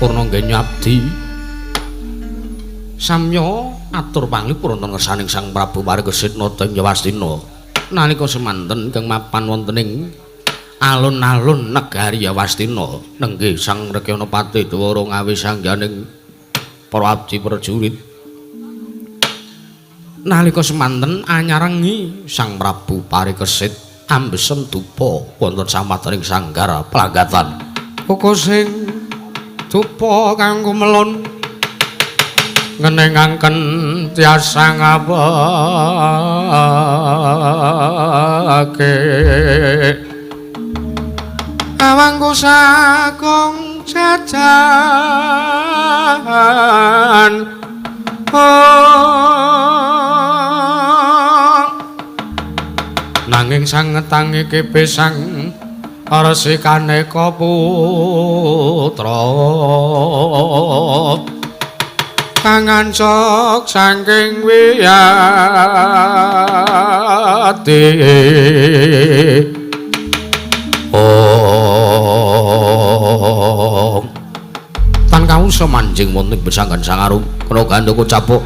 purna nggih nyabdi. Samya atur panglipur wonten ngersaning Sang Prabu Parikesit Nata Yawastina. Nalika semanten ingkang mapan wonten ing alun-alun negari Yawastina nenggih Sang Rekyanapati Dwara ngawi sangganing para abdi prajurit. Nalika semanten anyarengi Sang Prabu Parikesit ambesen dupa wonten samatering sanggar pelagatan. Koko sing dupa kanggo melon ngenengaken tiasa ngabake awangku sakong jajan nanging sangetang iki pisang resikane putra kangancok saking wiyati tan kawusa manjing wonten besanggan sangarum kena gandha capuk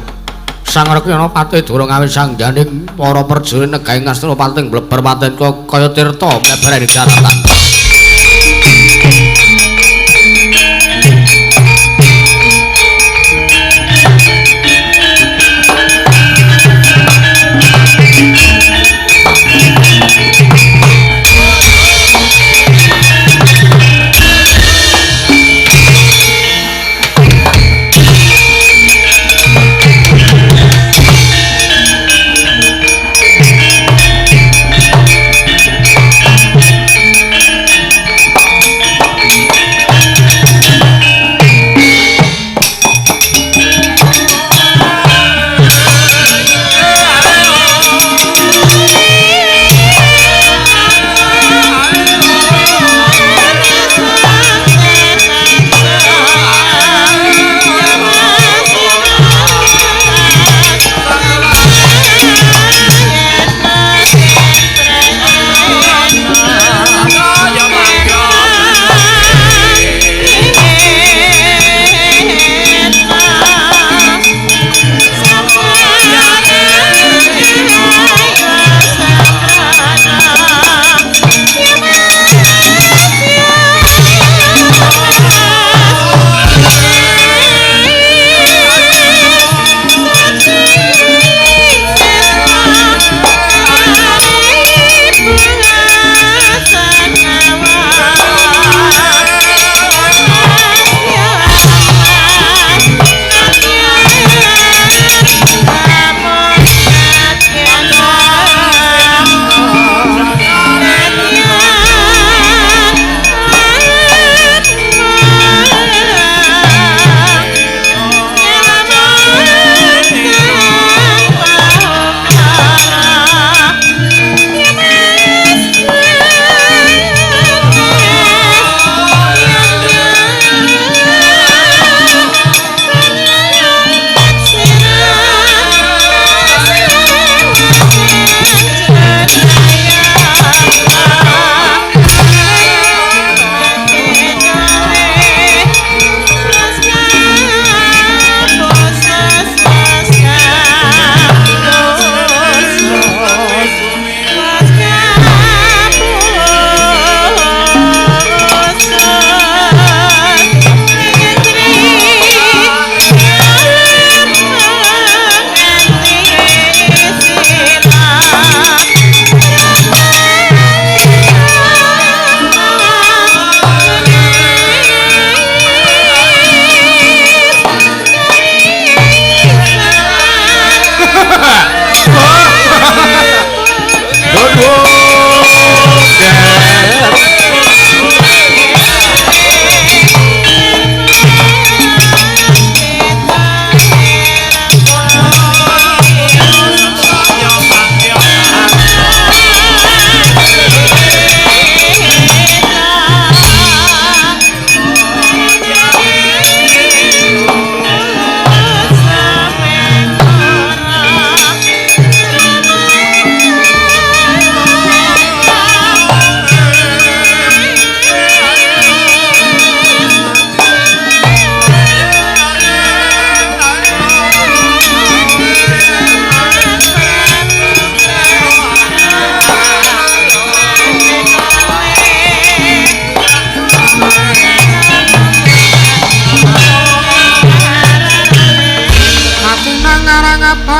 Sang Rekyanapati Dwara ngawi sangganing para prajurit negari Ngastina pating bleber paten kaya tirta mlebar ing daratan.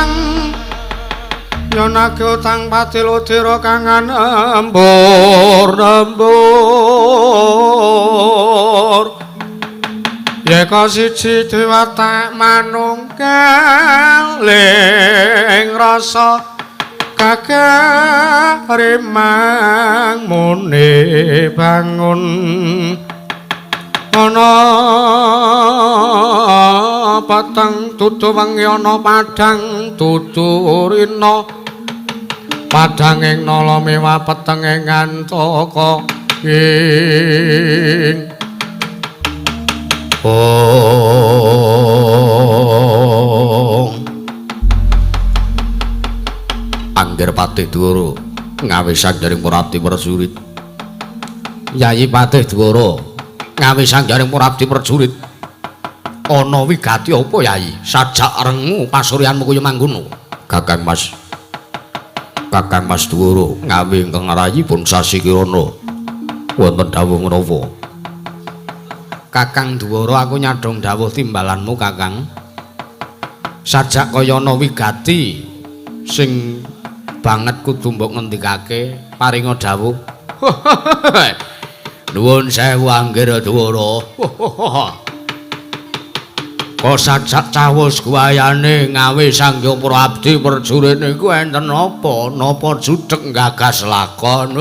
utang yen ake utang patil udira kang nembur yeka siji dewata manunggaling rasa kagarimang muni bangun ana patang tutu wengi ana padang tuturina padang ing nala mewah peteng ing antaka ing Angger Patih Dwara ngawi sangjaring Purabdi prajurit Yayi Patih Dwara ngawi sangjaring Purabdi prajurit ana wigati apa Yayi sajak rengu pasuryanmu kaya mangkono Kakang Mas Dwara ngawi ingkang rayipun sasi kirana wonten dawuh menapa Kakang Dwara aku nyadhong dawuh timbalanmu Kakang sajak kaya ana wigati sing banget kudu mbok ngendikake paringa dawuh nuwun sewu Angger Dwara kok sajak cawus guayane ngawi sangya Purabdi prajurit niku enten napa judheg gagas lakon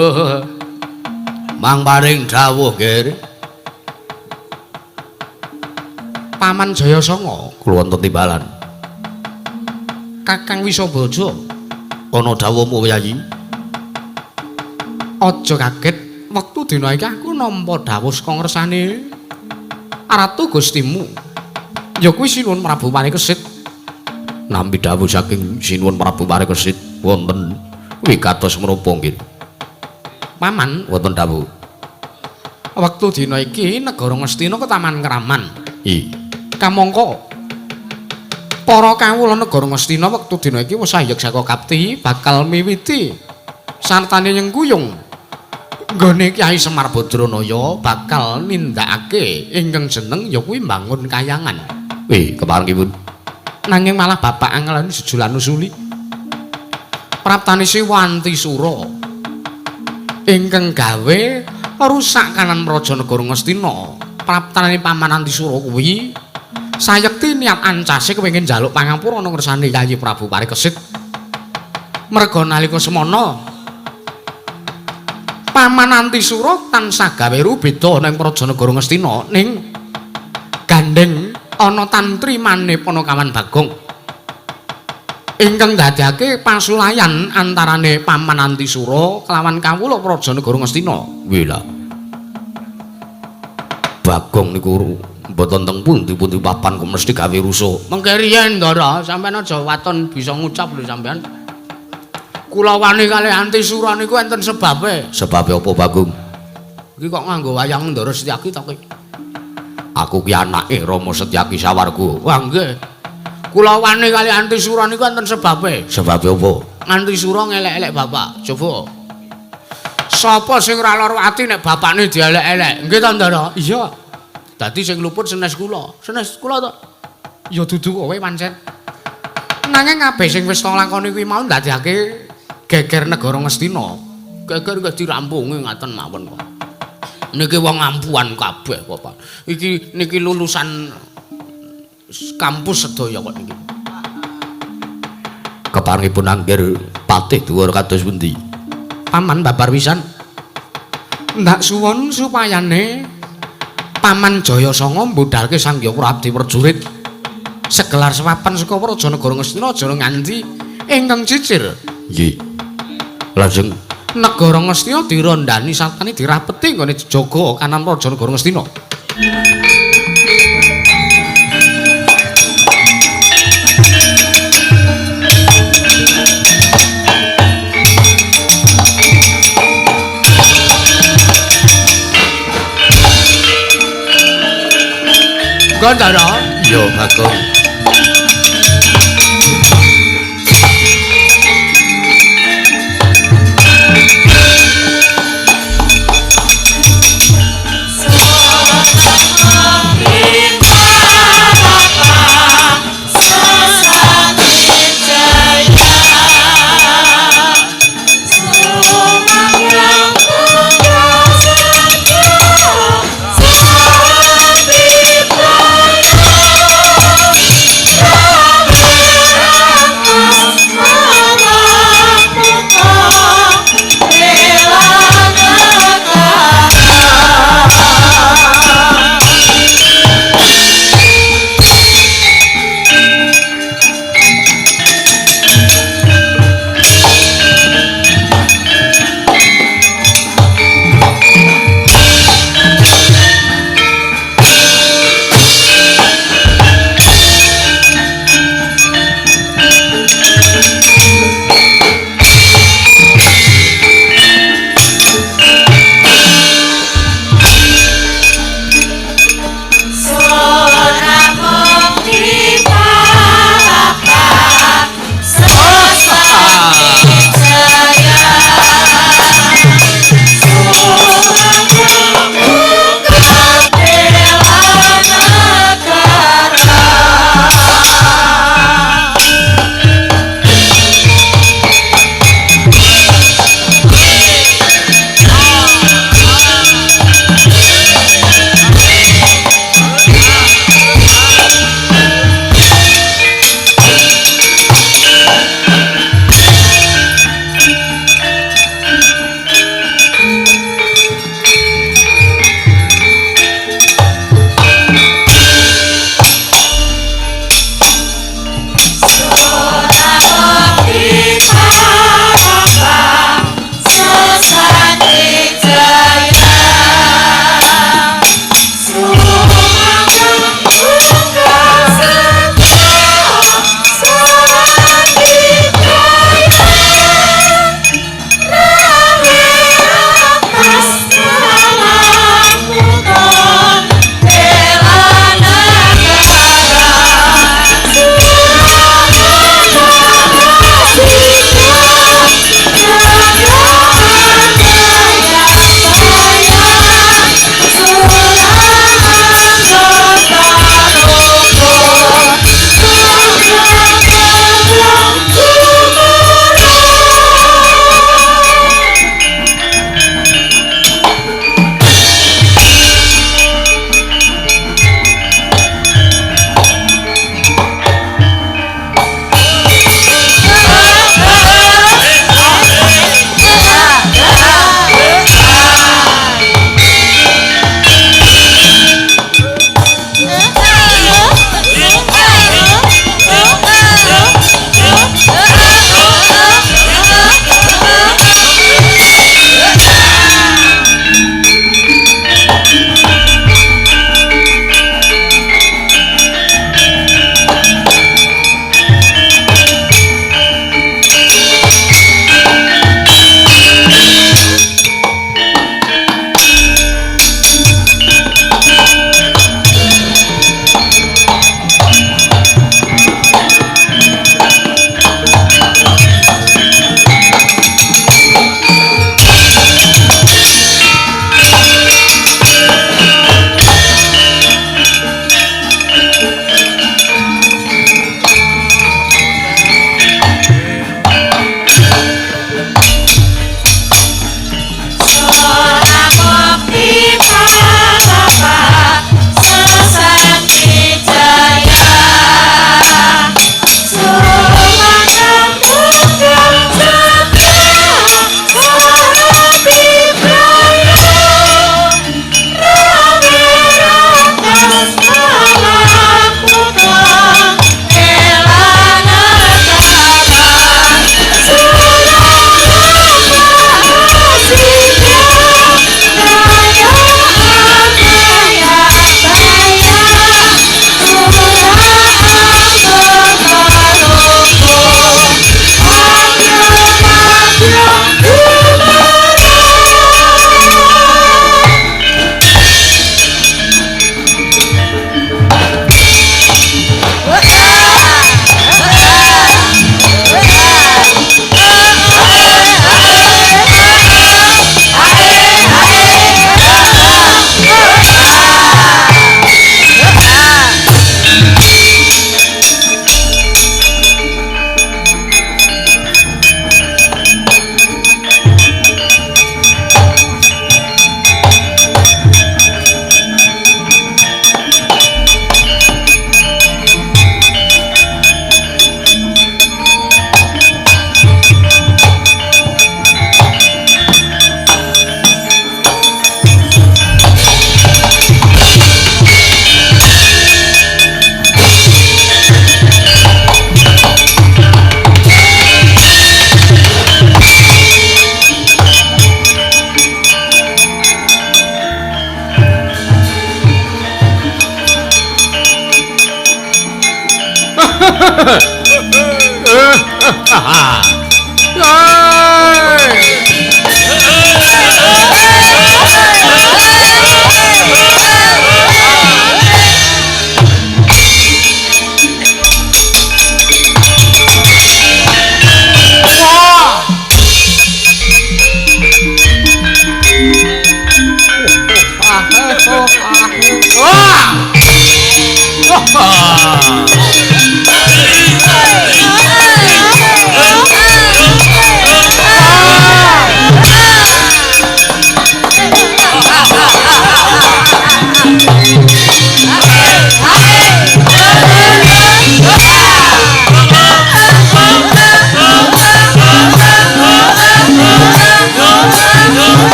mang paring dawuh Ger Paman Jayasanga kula wonten timbalan Kakang Wisabaja ana dawuhmu Yayi aja kaget wektu dina iki aku nampa dawuh saka ngersane Ratu Gustimu ya kuwi Sinuwun Prabu Parikesit nampi dawuh saking Sinuwun Prabu Parikesit wonten wigatos menapa nggih Paman wonten dawuh wektu dina iki negara Ngastina ke Taman Kraman kamangka para kawula negara Ngastina wektu dina iki wis sayek saka kapti bakal miwiti sartane nyengkuyung nggone Kyai Semar Badranaya bakal nindakake ingkang jeneng ya kuwi mbangun kayangan. Keparengipun. Nanging malah bapak angelane sejulan usuli. Praptane Siwanti Sura ingkang gawe rusak kanan Praja Negara Ngastina. Praptane Paman Antisura kuwi sayekti niat ancase kepengin njaluk pangapura ana ngersane Yayi Prabu Parikesit. Merga nalika semana Paman Antisura tansah gawe rubeda ning Praja Negara Ngastina ning gandeng ana tantri maneh Panakawan Bagong. Ingkang dadekake pasulayan antarane Paman Antisura kelawan kawula Praja Negara Ngastina. Wila. Bagong niku mboten teng pundi-pundi papan kok mesti gawe rusuh. Mengke riyen Ndara, sampeyan aja waton bisa ngucap lho sampeyan. Kula wani kalih Antisura niku enten sebabe. Sebabe apa, Bagong? Iki kok nganggo wayang Ndara Setyaki to kowe? Aku ki anake Rama Setyaki sawarga. Wah nggih. Kula wani kalih Antisura niku enten sebabe. Sebabe apa? Antisura ngelek-elek bapak. Coba. Sapa sing ora lara ati nek bapakne dielek-elek? Nggih to, Ndara? Iya. Dadi sing luput senes kula. Senes kula to. Ya dudu kowe pancen. Nanging kabeh sing wis lakoni kuwi mau ndadekake geger negara Ngastina. Geger nggih dirampungi ngaten mawon kok. Niki wong ampuhan kabeh kok, Pak. Niki lulusan kampus sedaya kok niki. Keparengipun Angger Patih Dwara kados pundi? Paman babar pisan. Ndak suwun supayane Paman Jayasanga mbudhalke Sangya Purabdi prajurit segelar sewapan saka Praja Negara Ngastina aja nganti ingkang cicir. Nggih. Lajeng negara Ngastina dirondani sartane dirapeti nggone jaga kanan Praja Negara Ngastina. Gandara, yo Bagong. Sesat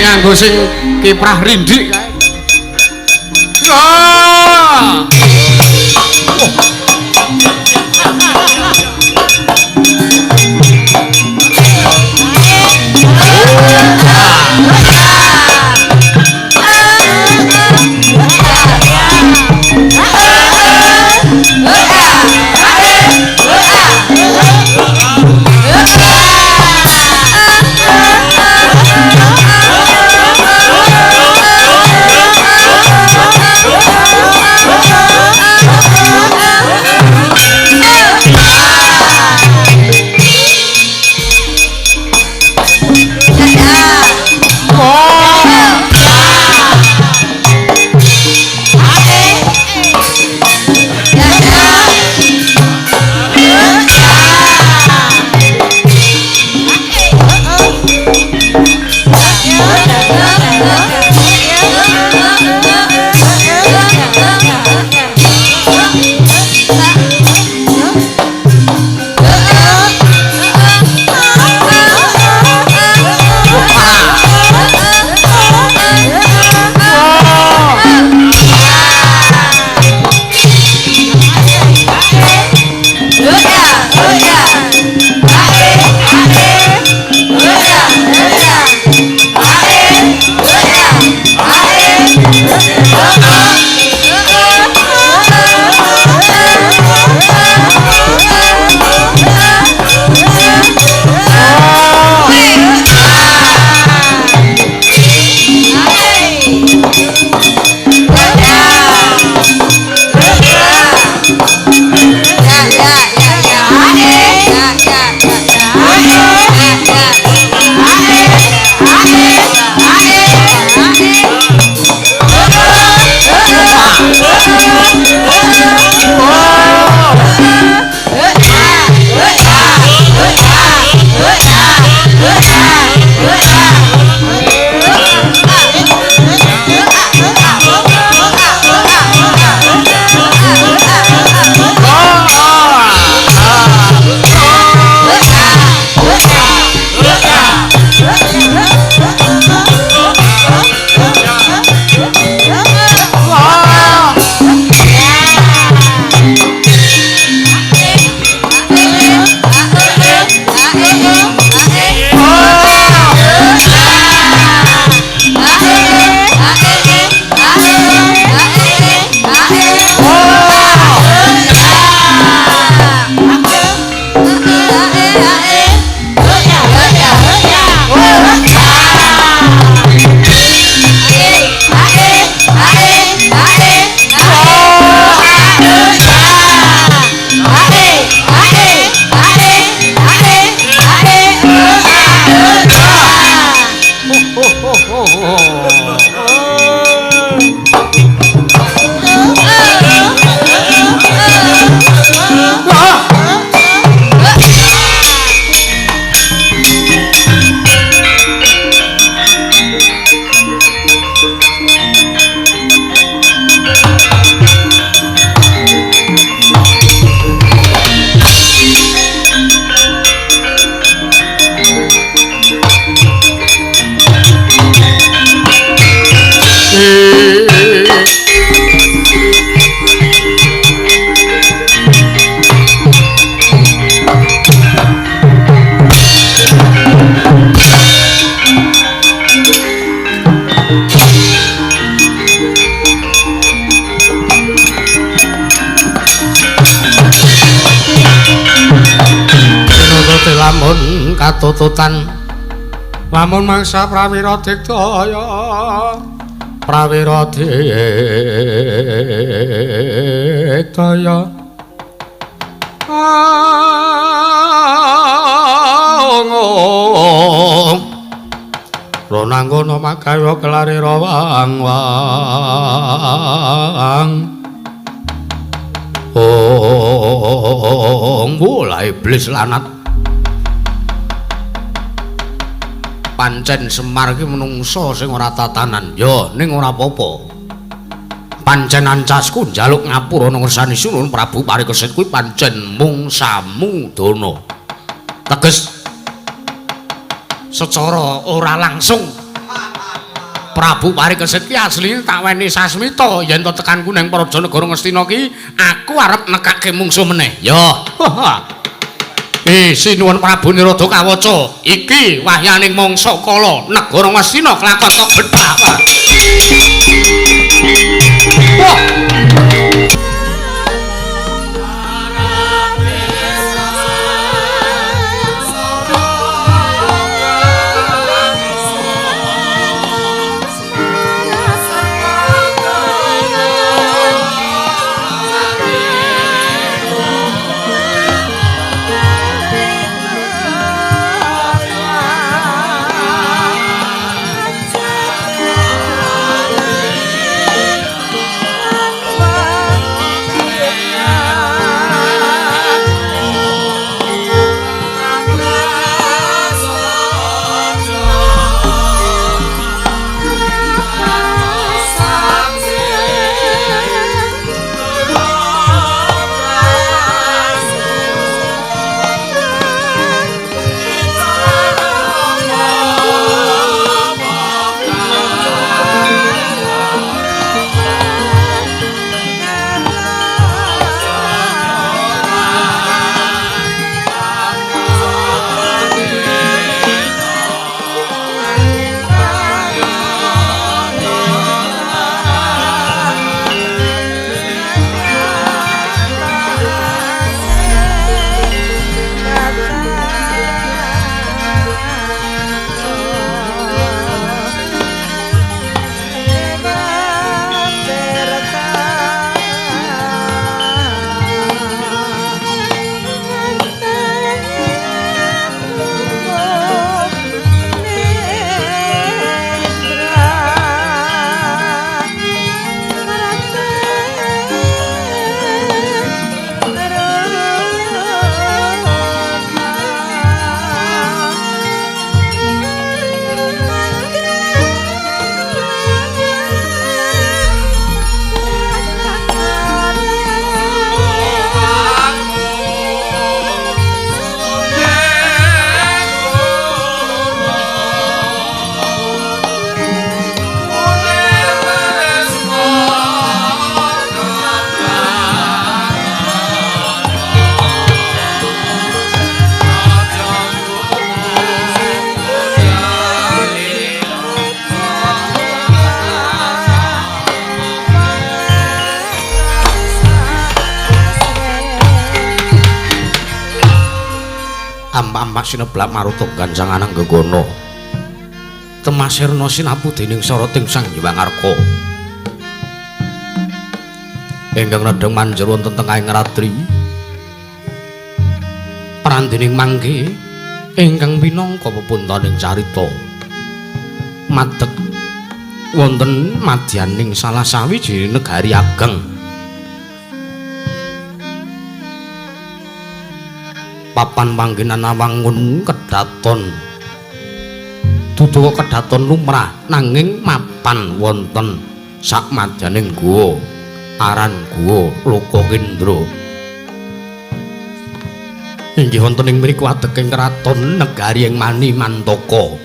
Nganggo sing kiprah rindik kae. katututan lamun mangsa prawira digdaya prawira digdaya Ronanggono magawa kelari rawang mulai iblis lanat pancen Semar ki menungso sing ora tatanan ya ning ora apa-apa pancen ancasku njaluk ngapura ngersani Sunun Prabu Parikesit kuwi pancen mung samudana teges secara ora langsung Prabu Parikesit ki asline tak weni sasmita yen to tekanku ning Praja Negara Ngastina ki aku arep nekake mungsuh meneh ya Sinuwun Prabu Nirodha kawaca iki wahyaning mangsa kala Negara Ngastina kelakon kok bedhah ampak sineblak maruta gancang anang gegono temasirna sinapu dening sarating Sang Hyang Arka ingkang nedheng manjur wonten tengahing ratri prandining mangke ingkang minangka pepuntaning carita madeg wonten madyaning salah sawijining negari ageng papan panggenan awangun kedaton dudu kedaton lumrah nanging mapan wonten sak madyaning guwa aran guwa Lokakendra inggih wonten ing mriku adeking kraton negari ing Mani Mantaka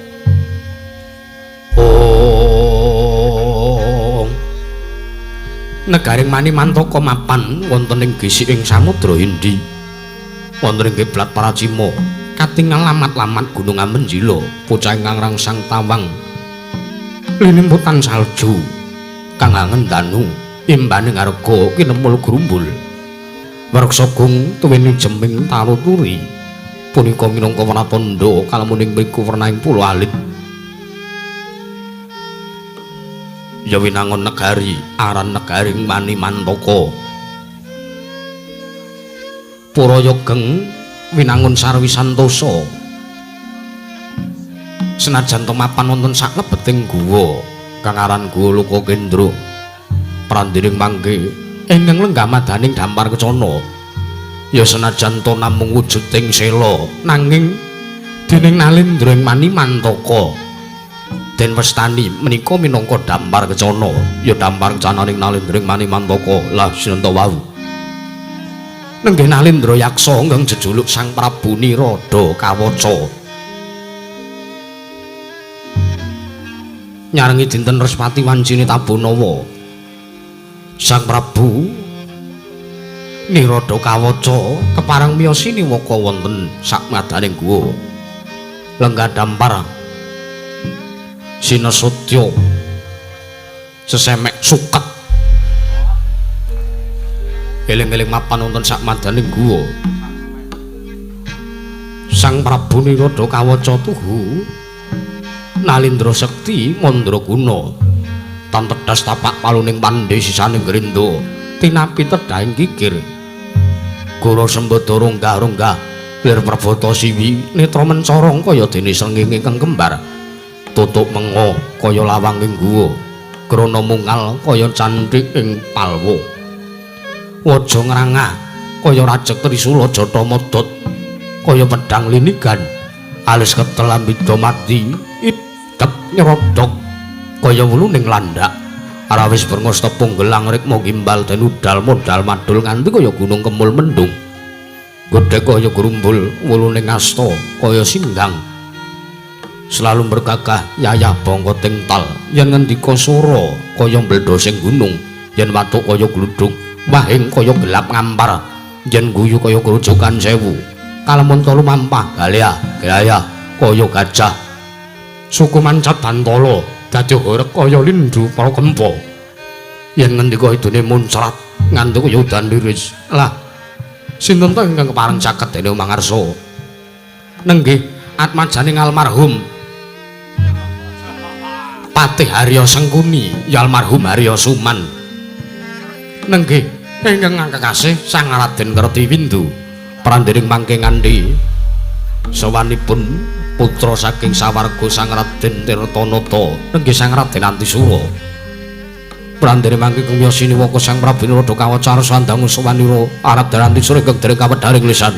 negari Mani Mantaka mapan wonten ing gisiking Samudra Hindi wonten ing kiblat Paracima katingal lamat-lamat Gunung Amenjila pucah ingkang rangsang tawang linimputan salju kang ngendanu imbaning harga kinemul grumbul Werksagung tuwini jeming taruturi punika minangka wanatandha kalamuning mriku wernaing pulo alit. Ya winangun negari aran negaring Manimantaka. Para Yogeng winangun sarwi santosa. Senajan temapan wonten saklebeting guwa kang aran Guwa Lokakendra. Prandiring mangke ingkang lenggah madaning dampar kecana. Ya senajan to namung wujuding sela nanging dening Nalendra ing Manimantaka den westani menika minangka dampar kecana. Ya dampar kecananing Nalendra ing Manimantaka lah sinenta wau. Nenggih Nalendra yaksa ingkang jejuluk Sang Prabu Nirada Kawaca. Nyarengi dinten Respati wancine Tabunawa. Sang Prabu Nirada Kawaca kepareng miyos siniwaka wonten sakmadaning guwa. Lenggah dampar Sinasatya sesemek suket eling-eling mapan wonten sakmadaning guwa. Sang Prabu Nirada Kawaca tuhu Nalindra Sekti Mandraguna tan tedas tapak paluning pandhe sisaning grenda tinapi tedhahing kikir Gora Sembada ronggah-ronggah lir prabata siwi netra mencorong kaya dene srengenge ingkang kembar tutuk menga kaya lawanging guwa krana mungal kaya canthik ing palwa waja ngrangah kaya rajek trisula jata modot kaya pedhang linigan alis ketel ambida mati idep nyerodok kaya wuluning landak arawis brengos tepung gelang rikma gimbal den udal modal madul nganti kaya gunung kemul mendung godhek kaya grumbul wuluning asta kaya singgang selalu bergagah yayah bangka tingtal yen ngendika swara kaya mbledhosing gunung yen watuk kaya gludung wahing kaya gelap ngampar yen guyu kaya grojogan sewu kalamun lumampah galya gaya kaya gajah suku mancat bantala dadi horeg kaya lindu para kempa yen ngendika idune muncrat nganti kaya udan liris lah sinten to ingkang kepareng caket dene mangarsa nenggih atmajaning almarhum Patih Harya Sengkuni ya almarhum Harya Suman nenggih ingkang kekasih Sang Raden Kertiwindu prandiring mangke ngandhi sawanipun putra saking sawarga Sang Raden Tirtanata nenggih Sang Raden Antisura prandiring mangke kumya siniwaka Sang Prabu Nirada Kawaca sandangu sawanira arep dalan Antisura ingkang dereng kawedharing lisan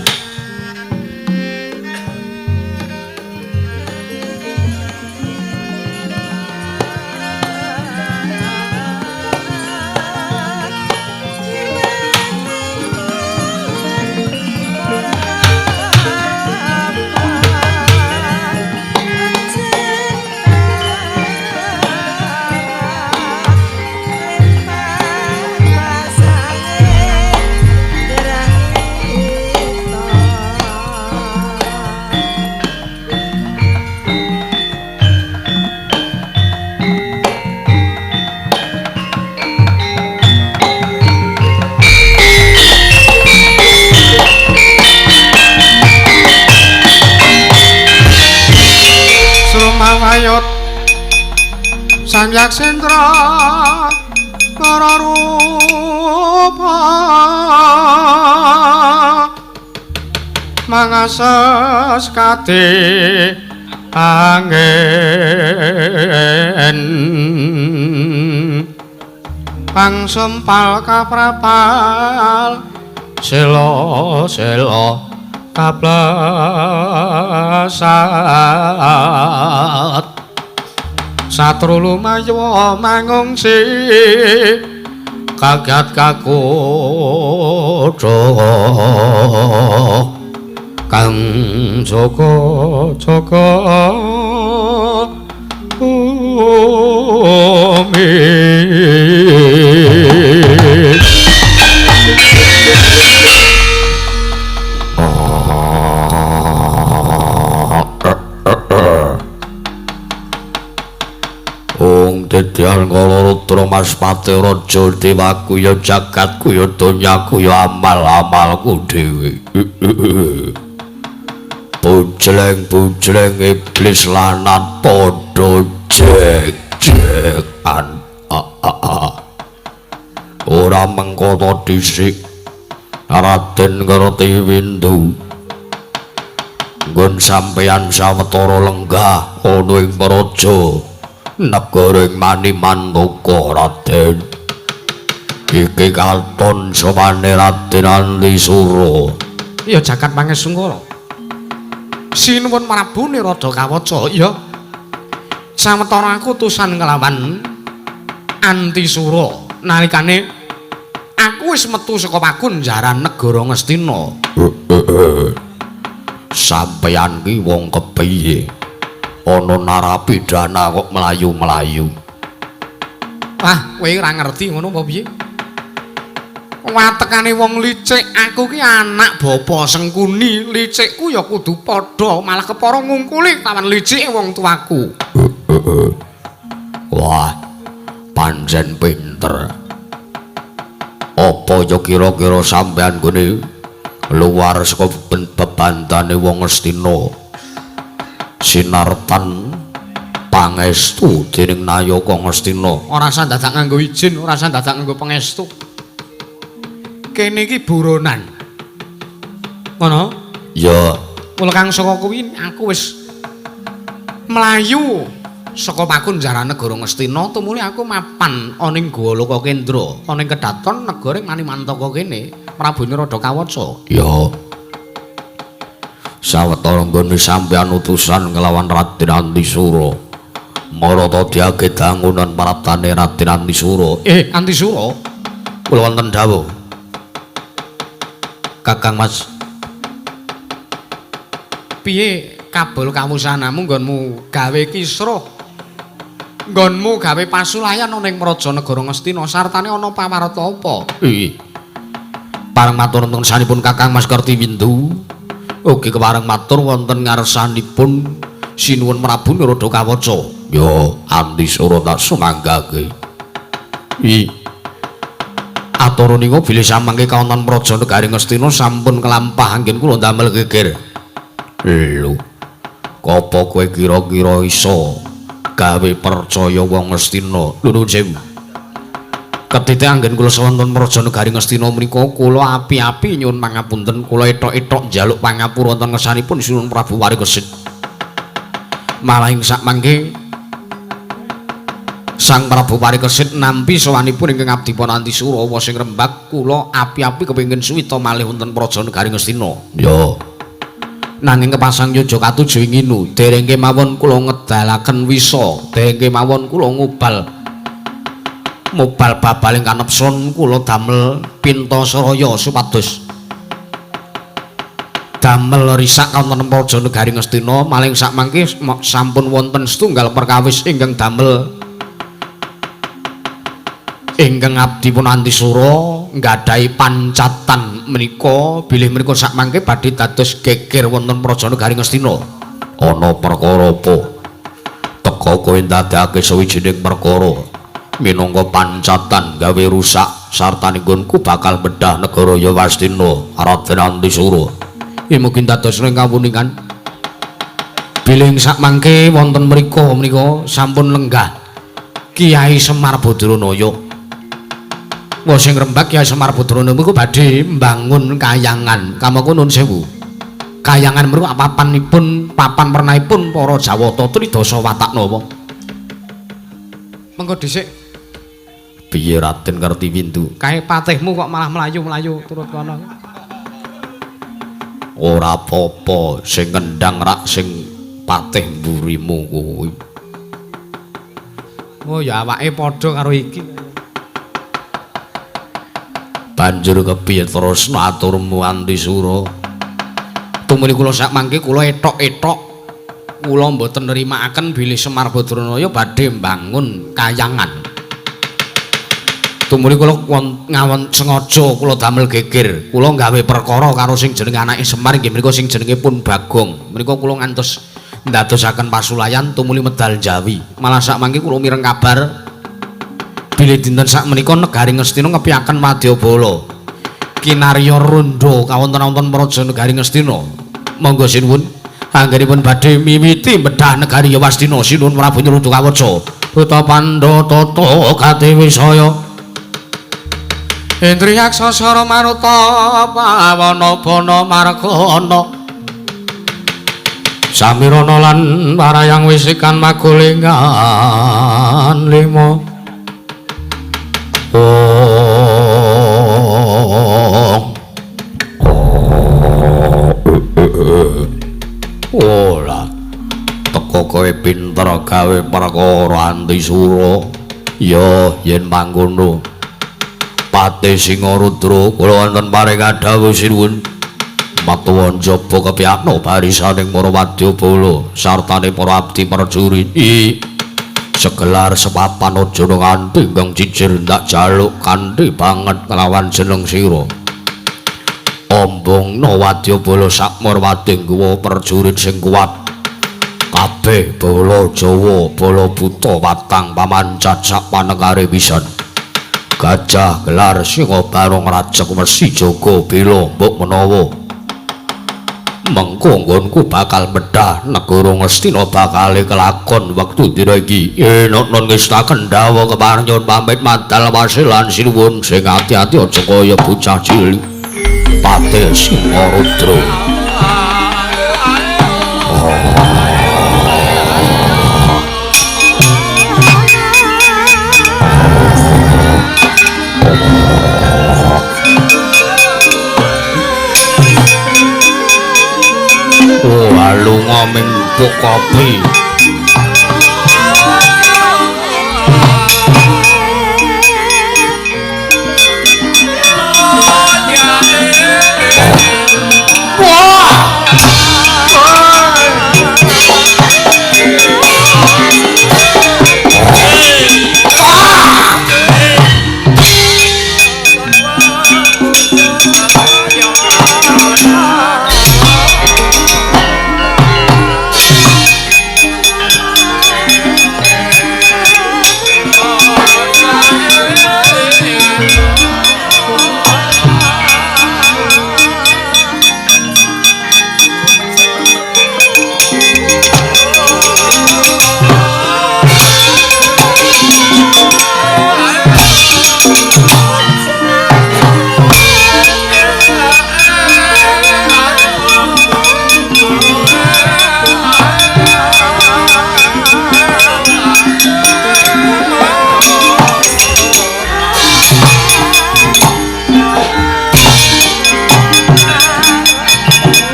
Sang Yaksendra Kararupa mangasas kate anggen pangsempal kaprapal selo-selo kaplasat satru lumayu mangungsi kagat kakodha kang jaga-jaga bumi Dadial Ngalarutra Maspati Raja Dewaku ya jagatku ya donyaku ya amal-amalku dhewe. bujleng iblis lanat padha jek-jekan. Ora mengkono dhisik Raden ngerti windu nggon sampeyan sawetara lenggah ana ing praja negara ing Manimantaka Raden. Iki katon sowane Raden Antisura. Ya jagat pangesungkara. Sinuwun Prabu Nirada Kawaca, ya. Sawetara aku utusan nglawan Antisura nalikane aku wis metu saka pakunjaran negara Ngastina. Sampeyan ki wong kepiye? Ana narapidana kok mlayu-mlayu. Wah, kowe ora ngerti ngono apa piye? Watekane wong licik, aku ki anak bapa Sengkuni, licikku ya kudu padha, malah kepara ngungkuli tawan licike wong tuaku. Wah, pancen pinter. Apa ya kira-kira sampean gone luar saka bebantane wong Astina sinartan pangestu dening Nayaka Ngastina? Ora usah dadak nganggo izin, ora usah dadak nganggo pangestu. Kene iki buronan. Ngono? Ya, Mula kang saka kuwi aku wis mlayu saka pakunjaran negara Ngastina tumuli aku mapan ana ing Gawa Lokakendra, ana ing kedaton negara Manimantaka kene, Prabu Nirada Kawaca. ya. Sawetara nggone sampeyan utusan nglawan Raden Antisura. Marata diage dangunan paraptane Raden Antisura. Antisura. Kula wonten dawuh. Kakang Mas, Piye kabul kawusanamu nggonmu gawe kisruh? Nggonmu gawe pasulayan ana ing Praja Negara Ngastina sartane ana pawarta apa? Pareng matur nuwun sanipun Kakang Mas Kartiwindu. Ugi kepareng matur wonten ngarsanipun Sinuwun Prabu Nirada Kawaca. Ya, Antisura tak sumanggake. Aturuninga bilih samangke kawonten Praja Negari Ngastina sampun kelampah anggen kula damel geger. Lho. Apa kowe kira-kira iso gawe percaya wong Ngastina? Lho nuwun sewu. Ketite anggen kula sawonten Praja Negari Ngastina menika kula api-api nyuwun pangapunten, kula etok-etok njaluk pangapura wonten ngersanipun Sinuwun Prabu Warikesit. Malah ing sakmangke Sang Prabu Warikesit nampi sowanipun ingkang abdipun Antisura wa sing rembag kula api-api kepengin suwita malih wonten Praja Negari Ngastina. Ya. Nanging kepasang yoja katuju inginu, dereng kemawon kula ngedalaken wisa, dereng kemawon kula ngubal babaling kanepson kula damel Pintasaraya supados damel risak wonten Praja Negari Ngastina maling sakmangke sampun wonten setunggal perkawis ingkang damel ingkang abdipun Antisura nggadahi pancatan menika bilih menika sakmangke badhe dados geger wonten Praja Negari Ngastina. Ana perkara apa? Teka kowe ndadekake sawijining perkara minangka pancatan gawe rusak sartane nggonku bakal bedah negara Yawastina Raden Antisura. Mugi dados ing kawuningan bilih sakmangke wonten mriku menika sampun lenggah Kiai Semar Badranaya. Wah sing rembag Kyai Semar Badranaya niku badhe mbangun kayangan. Kamangka nuwun sewu. Kayangan menika papanipun papan pernahipun para Jawata Tridasa Watakna apa? Mengko dhisik. Piye Raden Kartiwindu? Kae patihmu kok malah mlayu-mlayu turut kono. Ora apa-apa, sing ngendhang rak sing patih mburimu kuwi. Oh ya awake padha karo iki. Banjur kepiye terus maturmu Antisura? Tumuli kula sakmangke kula etok-etok kula mboten nrimakaken bilih Semar Badranaya badhe mbangun kayangan. Tumuli kula ngawon sengaja kula damel geger, kula gawe perkara karo sing jenenge anake Semar nggih menika sing jenenge Pun Bagong. Menika kula ngantos ndadosaken pasulayan tumuli medal Jawi. Malah sakmangke kula mireng kabar bilih dinten sakmenika Negari Ngastina ngepiaken Wadyabala kinarya rondo kawonten-wonten Praja Negari Ngastina. Monggo sinuwun anggenipun badhe miwiti medhah negari Yawastina Sinuwun Prabu Nyrutu kawaca Uta Pandhatata Katiwisaya Indriyaksa Sara Maruta Pawana Bana Margana Samirana lan Parayang Wisikan Magolingan 5 Ora teko kowe pinter gawe perkara antisura ya yen mangkono Patih Singarudra kula wonten paring adhawuh sinuwun matuwa njaba kepiyakna barisaning para wadyabala sartane para abdi prajurit segelar sepapan aja nganti ingkang cicir ndak jaluk kanthi banget kelawan jeneng sira ombongna wadyabala sakmurwating guwa prajurit sing kuat kabeh bala Jawa bala buta watang pamancat sak panengare pisan gajah gelar singa barong rajek mesti jaga bela mbok menawa mengko nggonku bakal medhah negara Ngastina bakal kelakon wektu dina iki enak non ngestaken dawa kepareng pamit madal wasilan sinuwun sing ati-ati aja kaya bocah cilik Patih Singarudra lunga mingkuk kopi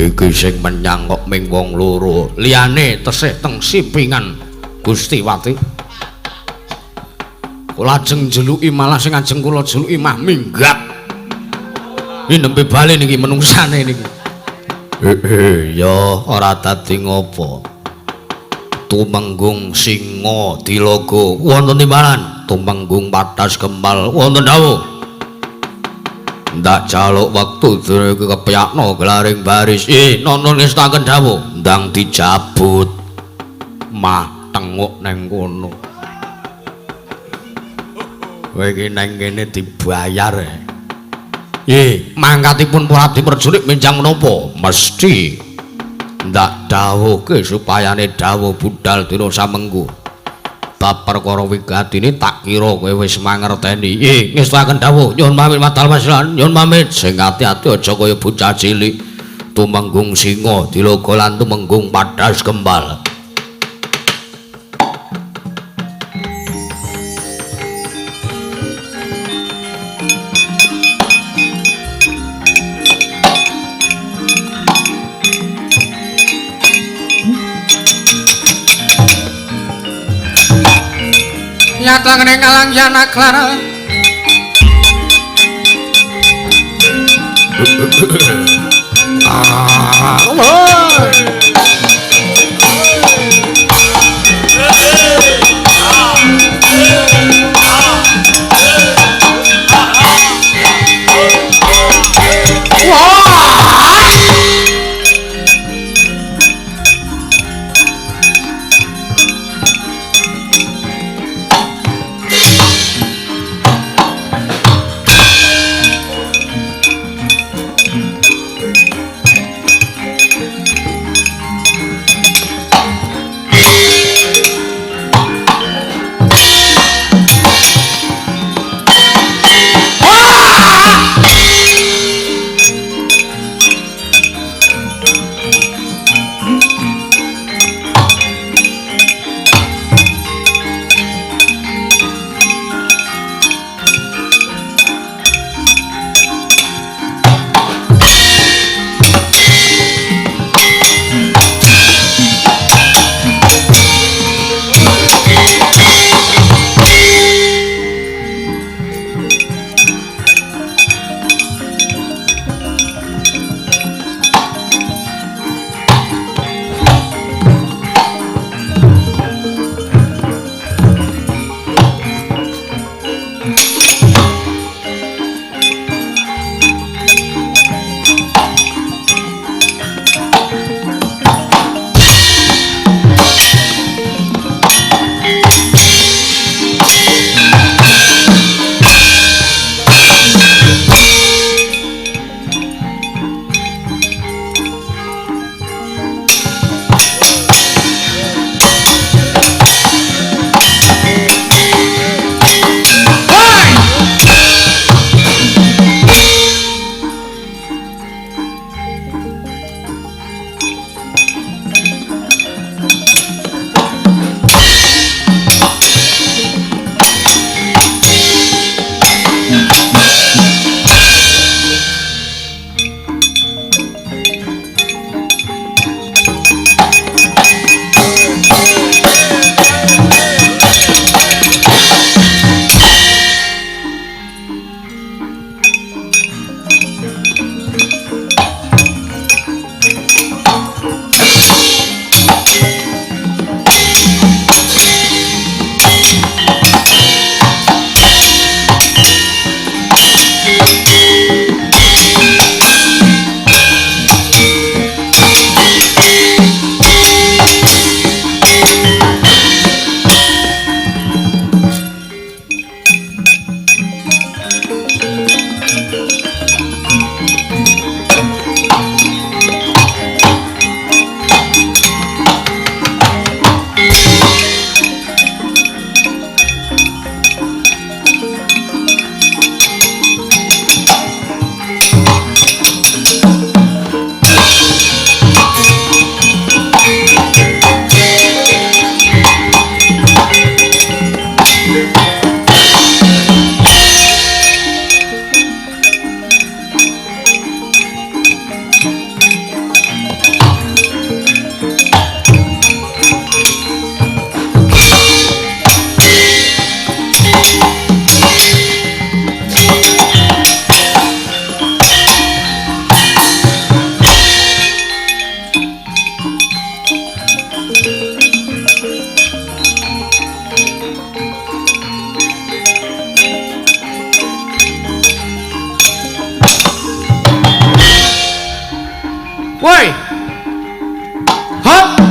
iki sing menyang kok ming wong loro liyane tesih teng sipingan Gustiwati kula ajeng jeluki malah sing ajeng kula jeluki mah minggat nembe bali niki menungsane niki. Ya ora dadi ngopo. Tumenggung singa dilaga wonten timbalan, tumenggung patas kembal wonten dawuh. Ndak jaluk wektu dene kepyakno gelaring baris. Nono ngestaken dawuh, ndang dijabut. Mah tenguk neng kono. Kowe iki neng kene dibayar. Mangkatipun Prabu Prajurit menjang menapa? Mesti ndak dawuhke supayane dawuh budal dina samengko. Bab perkara wigatine tak kira kowe wis mangerteni. Ngestaken dawuh, nyuwun pamit madal Mas, nyuwun pamit. Sing ati-ati aja kaya bocah cilik. Tumenggung singa dilaga lan tumenggung padas kembal. Nyatang ning kalangyan aklara Woi. Hop.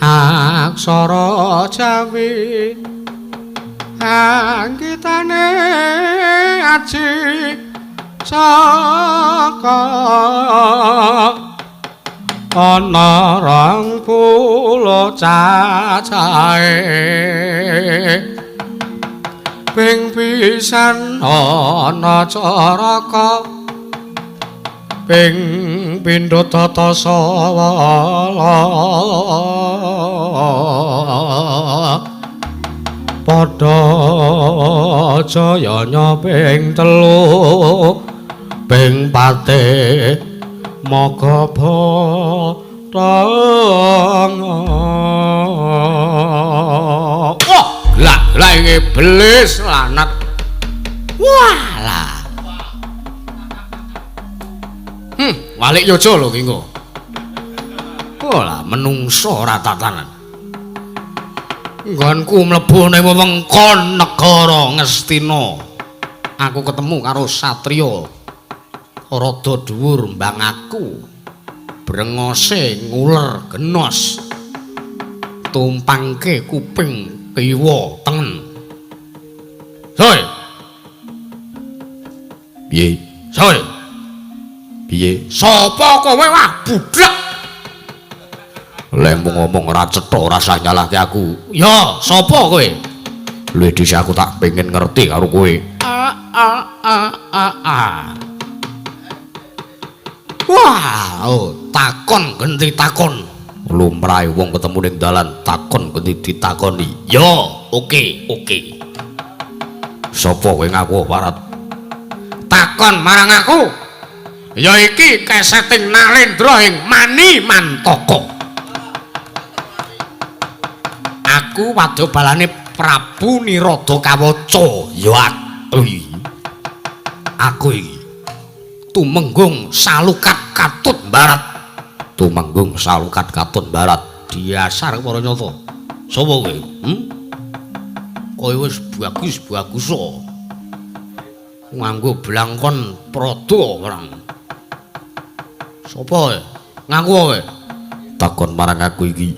Aksara Jawi anggitane aji saka ana 20 cacahe ping pisan ana Caraka ping pindho tata sawala padha jayanya ping 3 ping 4 maga barang wah lah iki belis lanat walah walik yojo lho ki engko. Oh lah menungso ora tatanan. Nggonku mlebu ning wewengkon negara Ngastina. Aku ketemu karo satriya rada dhuwur mbang aku. Brengose nguler genos. Tumpangke kuping kiwa tengen. Soe. Piye? Soe. Piye? Sapa kowe wah budak? Lek ngomong ora cetha rasa nyalahke aku. Ya, sapa kowe? Lho dhisik aku tak pengen ngerti karo kowe. Wah, oh, takon genti takon. Lumrahe wong ketemu ning dalan takon genti ditakoni. Ya, oke. Sapa kowe ngaku parat? Takon marang aku. Ya iki keseting Narendra ing Mani Mantaka. Aku wadobalane Prabu Nirada Kawaca. Ya aku iki tumenggung Salukat Katut Barat. Tumenggung Salukat Katut Barat. Dasar para nyata. Sapa kowe? Kowe wis bagus-bagus nganggo blangkon prada perang. Sapa ngaku kowe? Takon marang aku iki.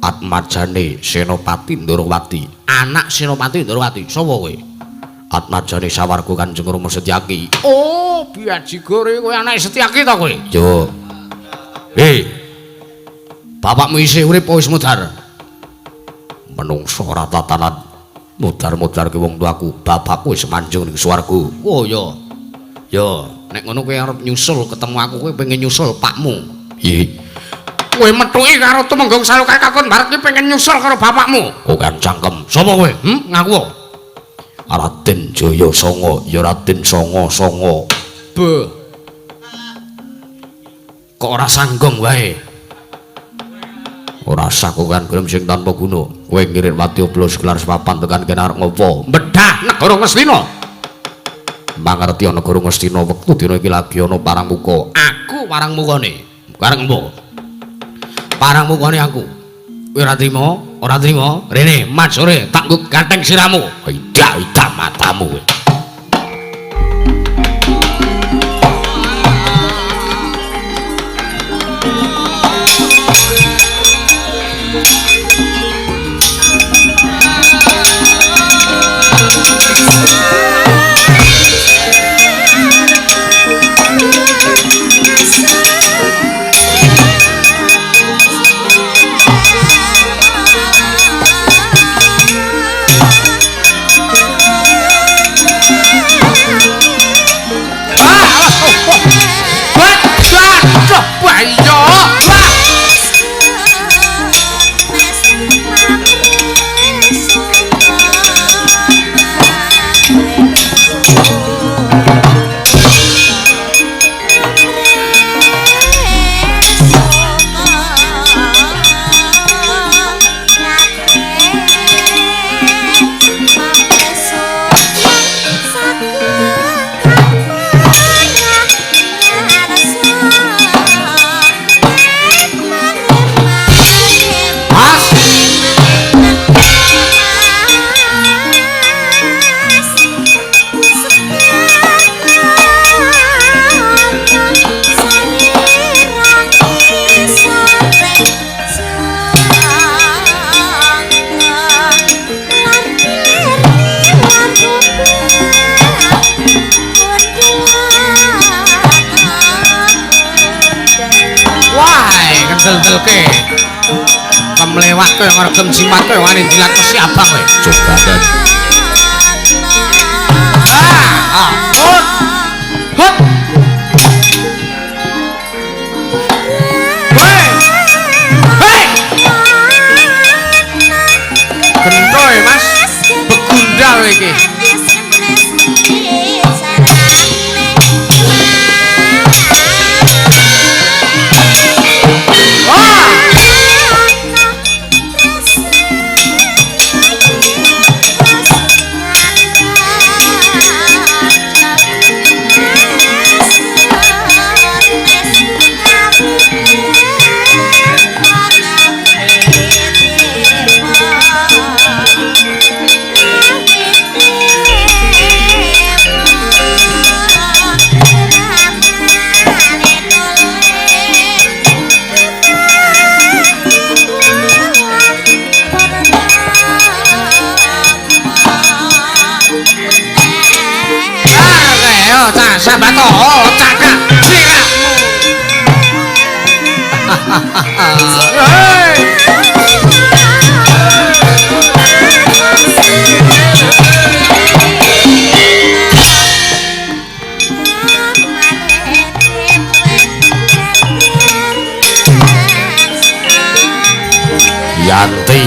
Atmajane Senopati Ndorowati. Anak Senopati Ndorowati. Sapa kowe? Atmajane sawarga Kanjeng Rama Setyaki. Oh, biaji gore kowe anake Setyaki ta kowe? Yo. Bapakmu isih urip apa wis mudhar? Menungso ora tatanan mudhar-mudhar ki wong tuaku. Bapakku wis manjing ning swarga. Oh ya. Ya, nek ngono kowe arep nyusul ketemu aku kowe pengen nyusul pakmu. Nggih. Kowe methuki karo Tumenggung Salukat Katut Barat ki pengen nyusul karo bapakmu. Kok kan cangkem. Sapa kowe? Ngaku. Raden Jaya Sanga, ya Raden Sanga. Be. Kok ora sanggong wae. Ora saku kan gelem sing tanpa guna. Kowe ngirit Wadya Blas gelar papan tekan kene arep ngopo? Bedah negara Ngastina. Mangerti ana negara Ngastina wektu dina iki lagi ana parangmuka. Aku parangmukane. Bareng mbok. Parangmukane aku. Kowe ora trima? Ora trima? Rene, mat sore tak nggo ganteng siramu. Ida matamu. kowe. Kemlewat kowe ngregem jimat kowe wani dilat mesti abang kowe. Coba dan Hut. Hut. Hei. Hei. Gentoy Mas. Begundal iki. Sahabat cakak sirak. Yanti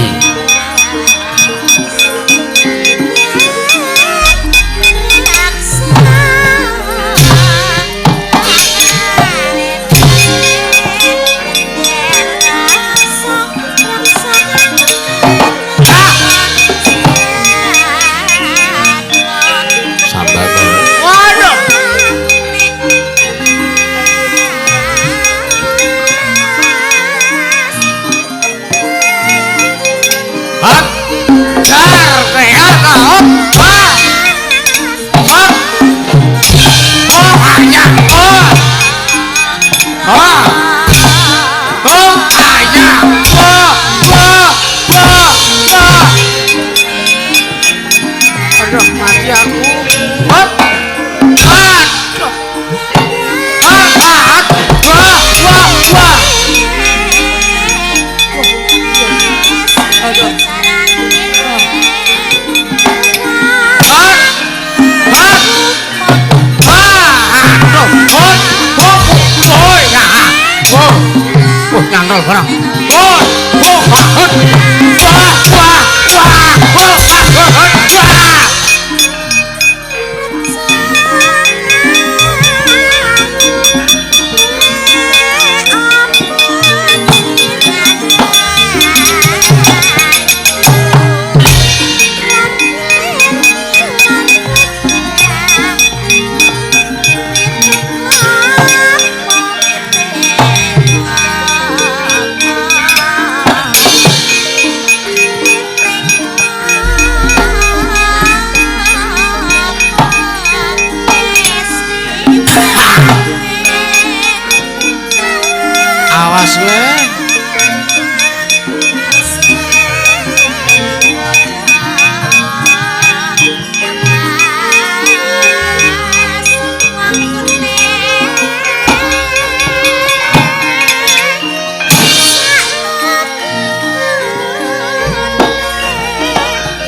nyantol barang. Awas we.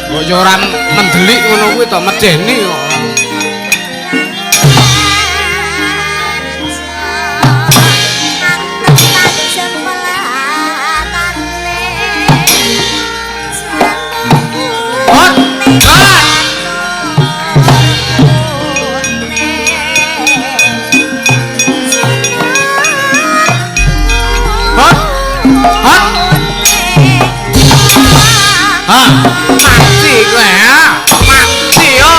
Kok yo ora mendelik ngono kuwi to medeni kok. Mati kowe ya. Mati yo.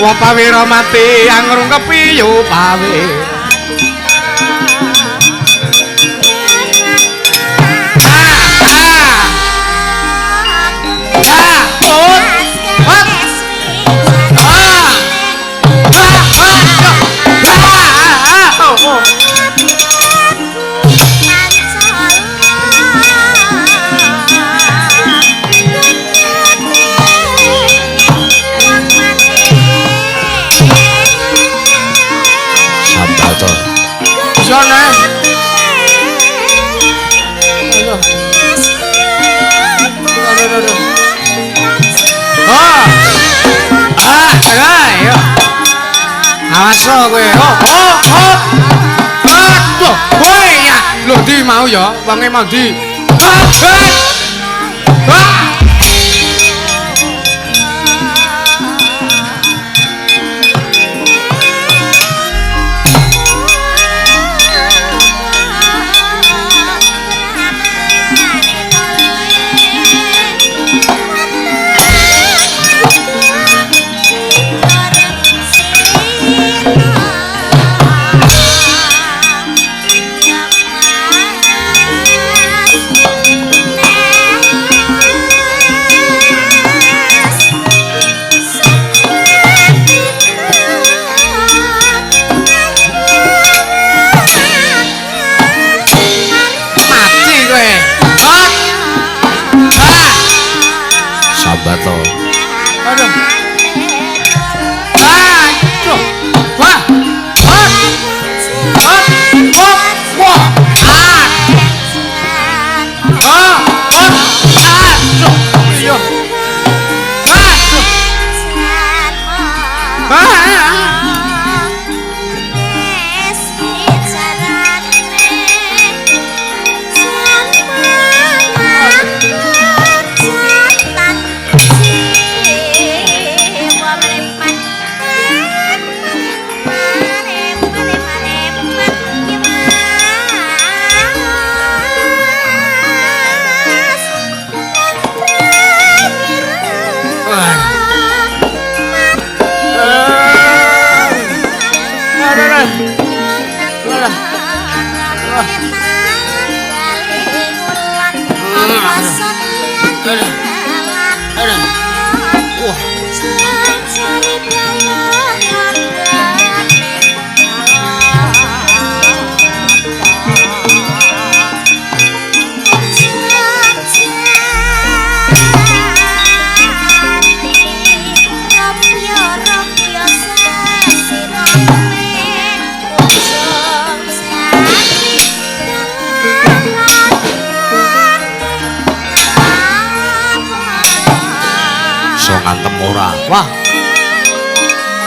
Wa pawira mati angrung kepiyu pawira Sana. Aduh. Aduh. Oh. Ayo. Awas lo kowe. Oh. Aduh, kowe ya. Lho ndi mau ya? Wange mau ndi? Bato. Aduh. Aduh. Wah. Ngantem ora. Wah.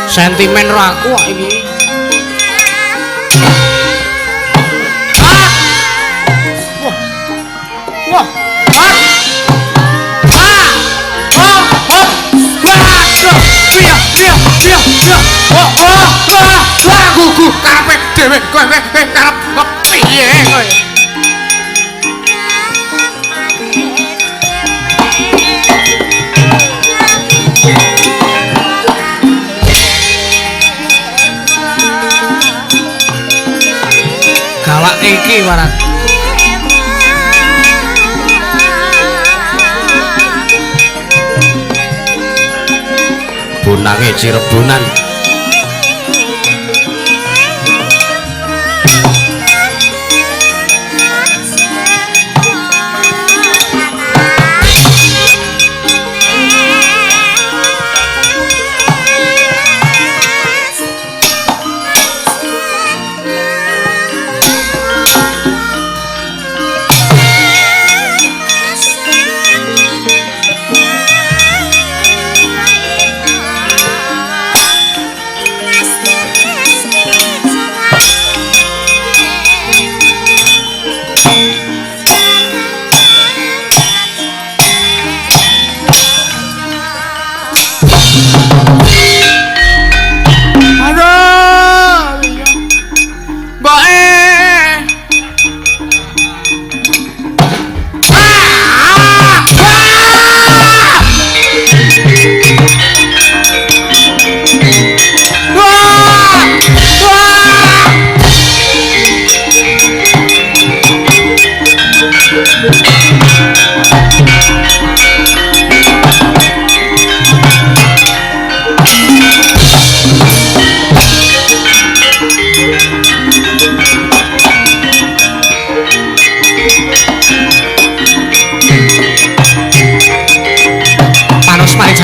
Sentimen ra aku kok iki. Wah. Gugu karepe dhewe kowe karep piye kowe. Galak iki waran. Bunange Cirebunan.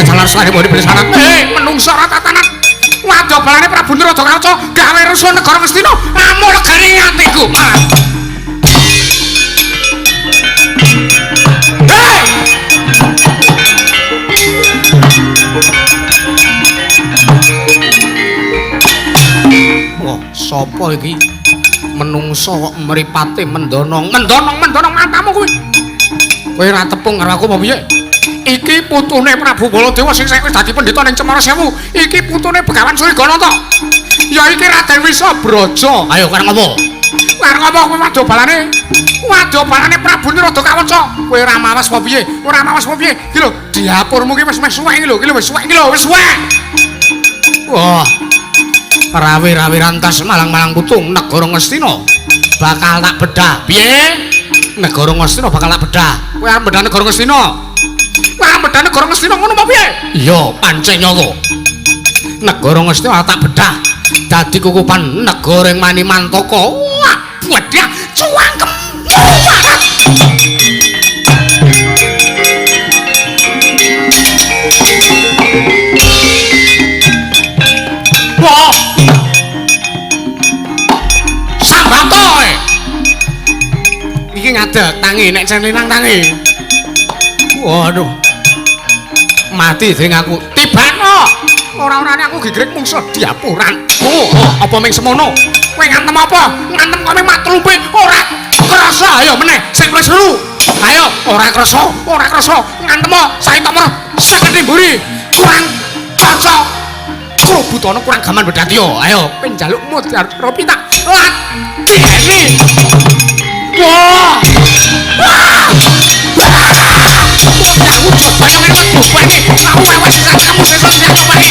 jalan sare bodi besaran. Menungsa ora tatanan. Wadya balane Prabu Niradakaca gawe rusuh negara Ngastina. Amul gane atiku. Wah, sapa iki? Menungsa kok mripate mendonong matamu kuwi. Kowe ora tepung karo aku apa piye? Iki putune Prabu Baladewa sing saiki wis dadi pendhita ning Cemara Sewu. Iki putune Begawan Suriganata. Ya iki Raden Wisabraja. Ayo kareng apa? Kareng apa kowe wadya balane? Wadya balane Prabu Niradakaca. Kowe ora mawas apa piye? Ora mawas apa piye? Iki lho, diapurmu ki wis suwek iki lho, wis suwek iki lho, wis suwek. Wah. Rawi-rawi rantas malang-malang putung negara Ngastina bakal tak bedah. Piye? Negara Ngastina bakal tak bedah. Kowe arep bedah negara Ngastina? Kowe arep bedah negara Ngastina ngono apa piye? Iya, pancen nyoko. Negara Ngastina tak bedah. Dadi kukupan negara Manimantaka. Wah, wedya cuangkem. Wah. Sambato. Iki ngadeg tangi nek celinang tangi. Waduh. Mati sing aku tibano. Ora-orane aku gigrek mungsuh diapuran. Oh, apa ming semono? Kowe ngantem apa? Ngantem kok ming matlumpe ora krasa. Ayo meneh sing wis lu. Ayo, ora krasa. Ngantem sae nomor 50 mburi. Kurang cocok. Krobutana kurang gaman bedatiyo. Ayo, penjaluk mutiara pita. Latihni. Wah. Wah. Aku coba yang ini buku ini. Aku mewas sisa kamu sesuatu yang coba ini.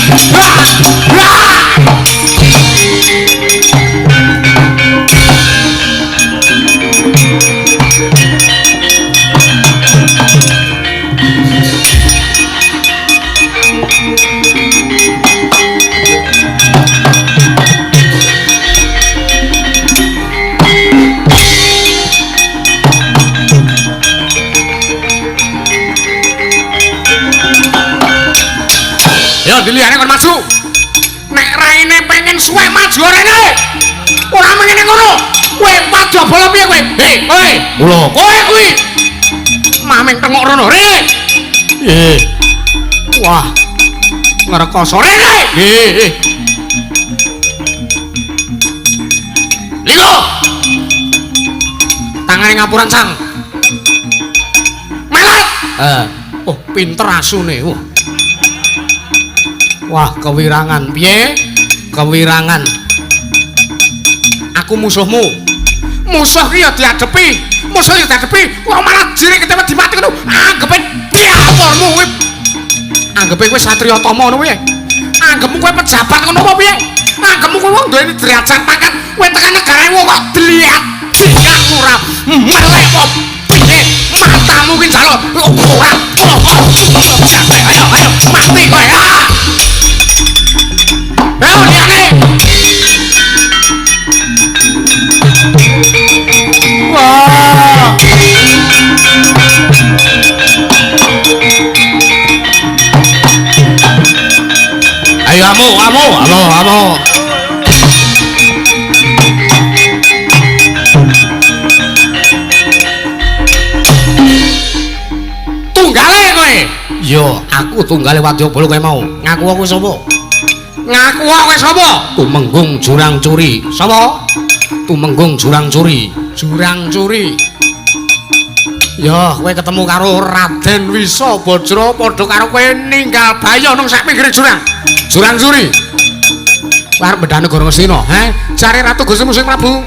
Ya diliyane kon maju. Nek raine pengen suwe maju rene. Ora mengene ngono. Kowe wadya bala piye kowe? Hei, kowe. Lho, kowe kuwi. Mameng tengok rono, rene. Wah. Ngrekoso rene. Nggih. Lho. Tangane ngapuran sang. Melat. Oh, pinter asune. Wah, kewirangan. Piye? Kewirangan. Aku musuhmu. Musuh ki ya diadepi. Musuh ya diadepi. Kok malah jire ketemu dimati ngono. Anggepe diapormu kuwi. Anggepe kowe satriya tama ngono piye? Anggepmu kowe pejabat ngono apa piye? Anggepmu kowe wong duwe derajat pangkat. Kowe tekan negaramu kok dilihat. Dilihat ora melek apa piye? Matamu ki jaluk ora. Ayo, mati kowe. Wah. Ayo amo. Tunggale kowe. Yo, aku tunggale Wadyabala kowe mau. Ngaku aku sapa? Ngaku kowe sapa? Tumenggung Jurang Curi. Sapa? Tumenggung Jurang Curi. Jurang Curi. Ya, kowe ketemu karo Raden Wisabajra padha karo kowe ninggal bayo nang sak pinggire jurang. Jurang Curi. Arep bedhah negara Ngastina, Jare Ratu Gusti Musing Prabu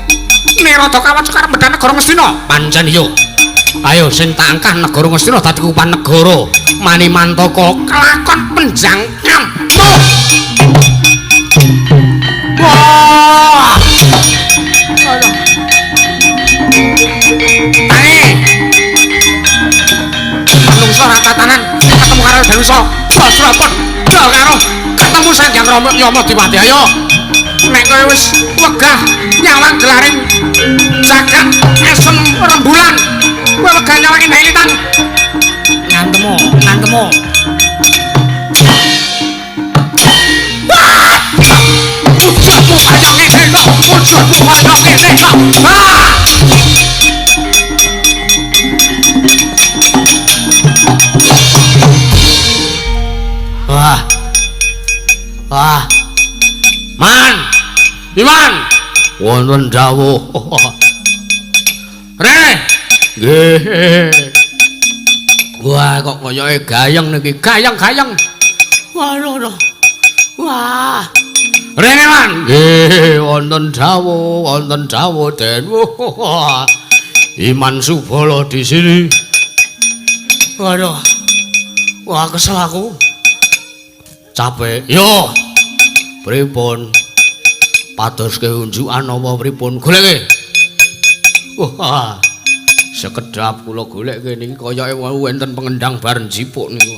Niradakaca arep bedhah negara Ngastina. Pancen yo. Ayo sing tak angkah negara Ngastina dadi kupan negara Manimantaka kelakon penjangkam. Wah. Manungsa ora tatanan ketemu karo Dewisa Basrapun karo ketemu Sanjang Rama Yama Diwati. Ayo nek kowe wis wegah nyawang gelaring jagat esem rembulan kowe wegah nyawang indahilitan ngantemu kaya kene kok. Wah. Wah. Man. Iman. Wonten dawuh. Rene. Nggih. Wah, kok koyoke gayeng niki, gayeng-gayeng. Waduh. Wah. Rene man. Nggih, wonten dawuh den. Wah. Iman Subala di sini. Waduh. Wah, kesel aku. Capek. Yo. Pripun? Pados keunjukan apa pripun? Goleke. Wah. Sekedap kula goleke niki kayake wonten pengendang bareng jipuk niku.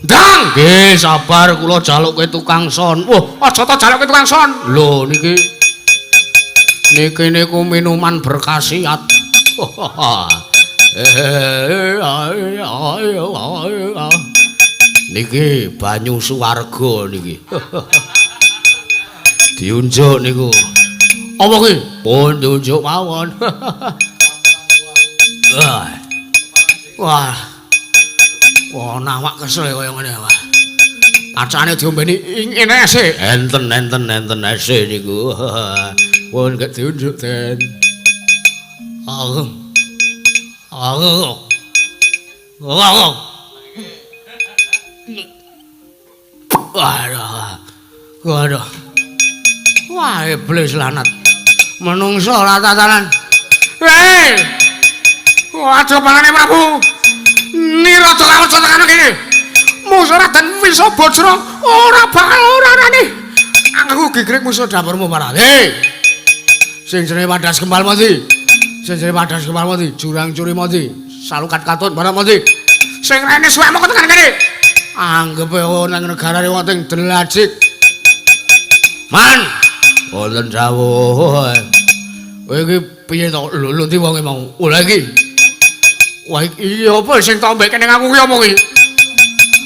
Dang, nggih sabar kula jaluke tukang son. Wah, aja ta jaluke tukang son. Lho niki. Niki niku minuman berkhasiat. Niki banyu suwarga niki. Diunjuk niku. Apa ki? Pun diunjuk mawon. Wah. Wah, nawak kesel kaya ngene wah. Kacane diombeni ngene ese. Enten ese niku. Pun gak diunjuk ten. Waduh. Wah, iblis lanat. Menungso ora tatanan. Hei! Aja pangane Prabu. Nirada kawaca tekan kene. Musuh Raden Wisabajra ora bakal orane. Aku gigrek musuh dapurmu parah. Hei! Sing jenenge Wadas Kembal Mati. Jurang Curi Mati. Salukat Katut barang Mati. Sing rene suwekmu tekan kene. Anggepe nang negarane wonten Delajik. Man, wonten dawuh. Kowe iki piye to? Lho ndi wonge mau? Ola iki. Wah iki apa sing tak mbek kene aku ki apa ki?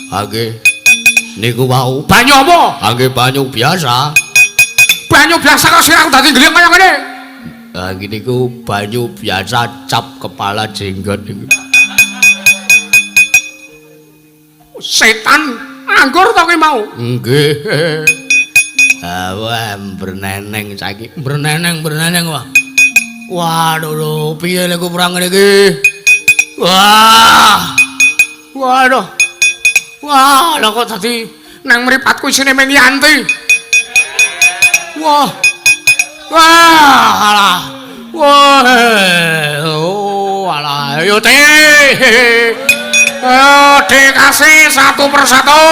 Nggih. Niku wau banyu apa? Nggih banyu biasa. Banyu biasa kok sirahku dadi gliyeng kaya ngene. Ah iki niku banyu biasa cap kepala jenggot niku. Setan anggur to ki mau? Nggih. Wah, berneneng saiki. Berneneng wah. Waduh lho, piye lek perang ngene iki? Wah. Waduh. Wah, lha kok dadi nang mripatku isine meni anti. Wah. Wah, alah. Wah. Oh, alah. Yo te. Dikasih satu persatu.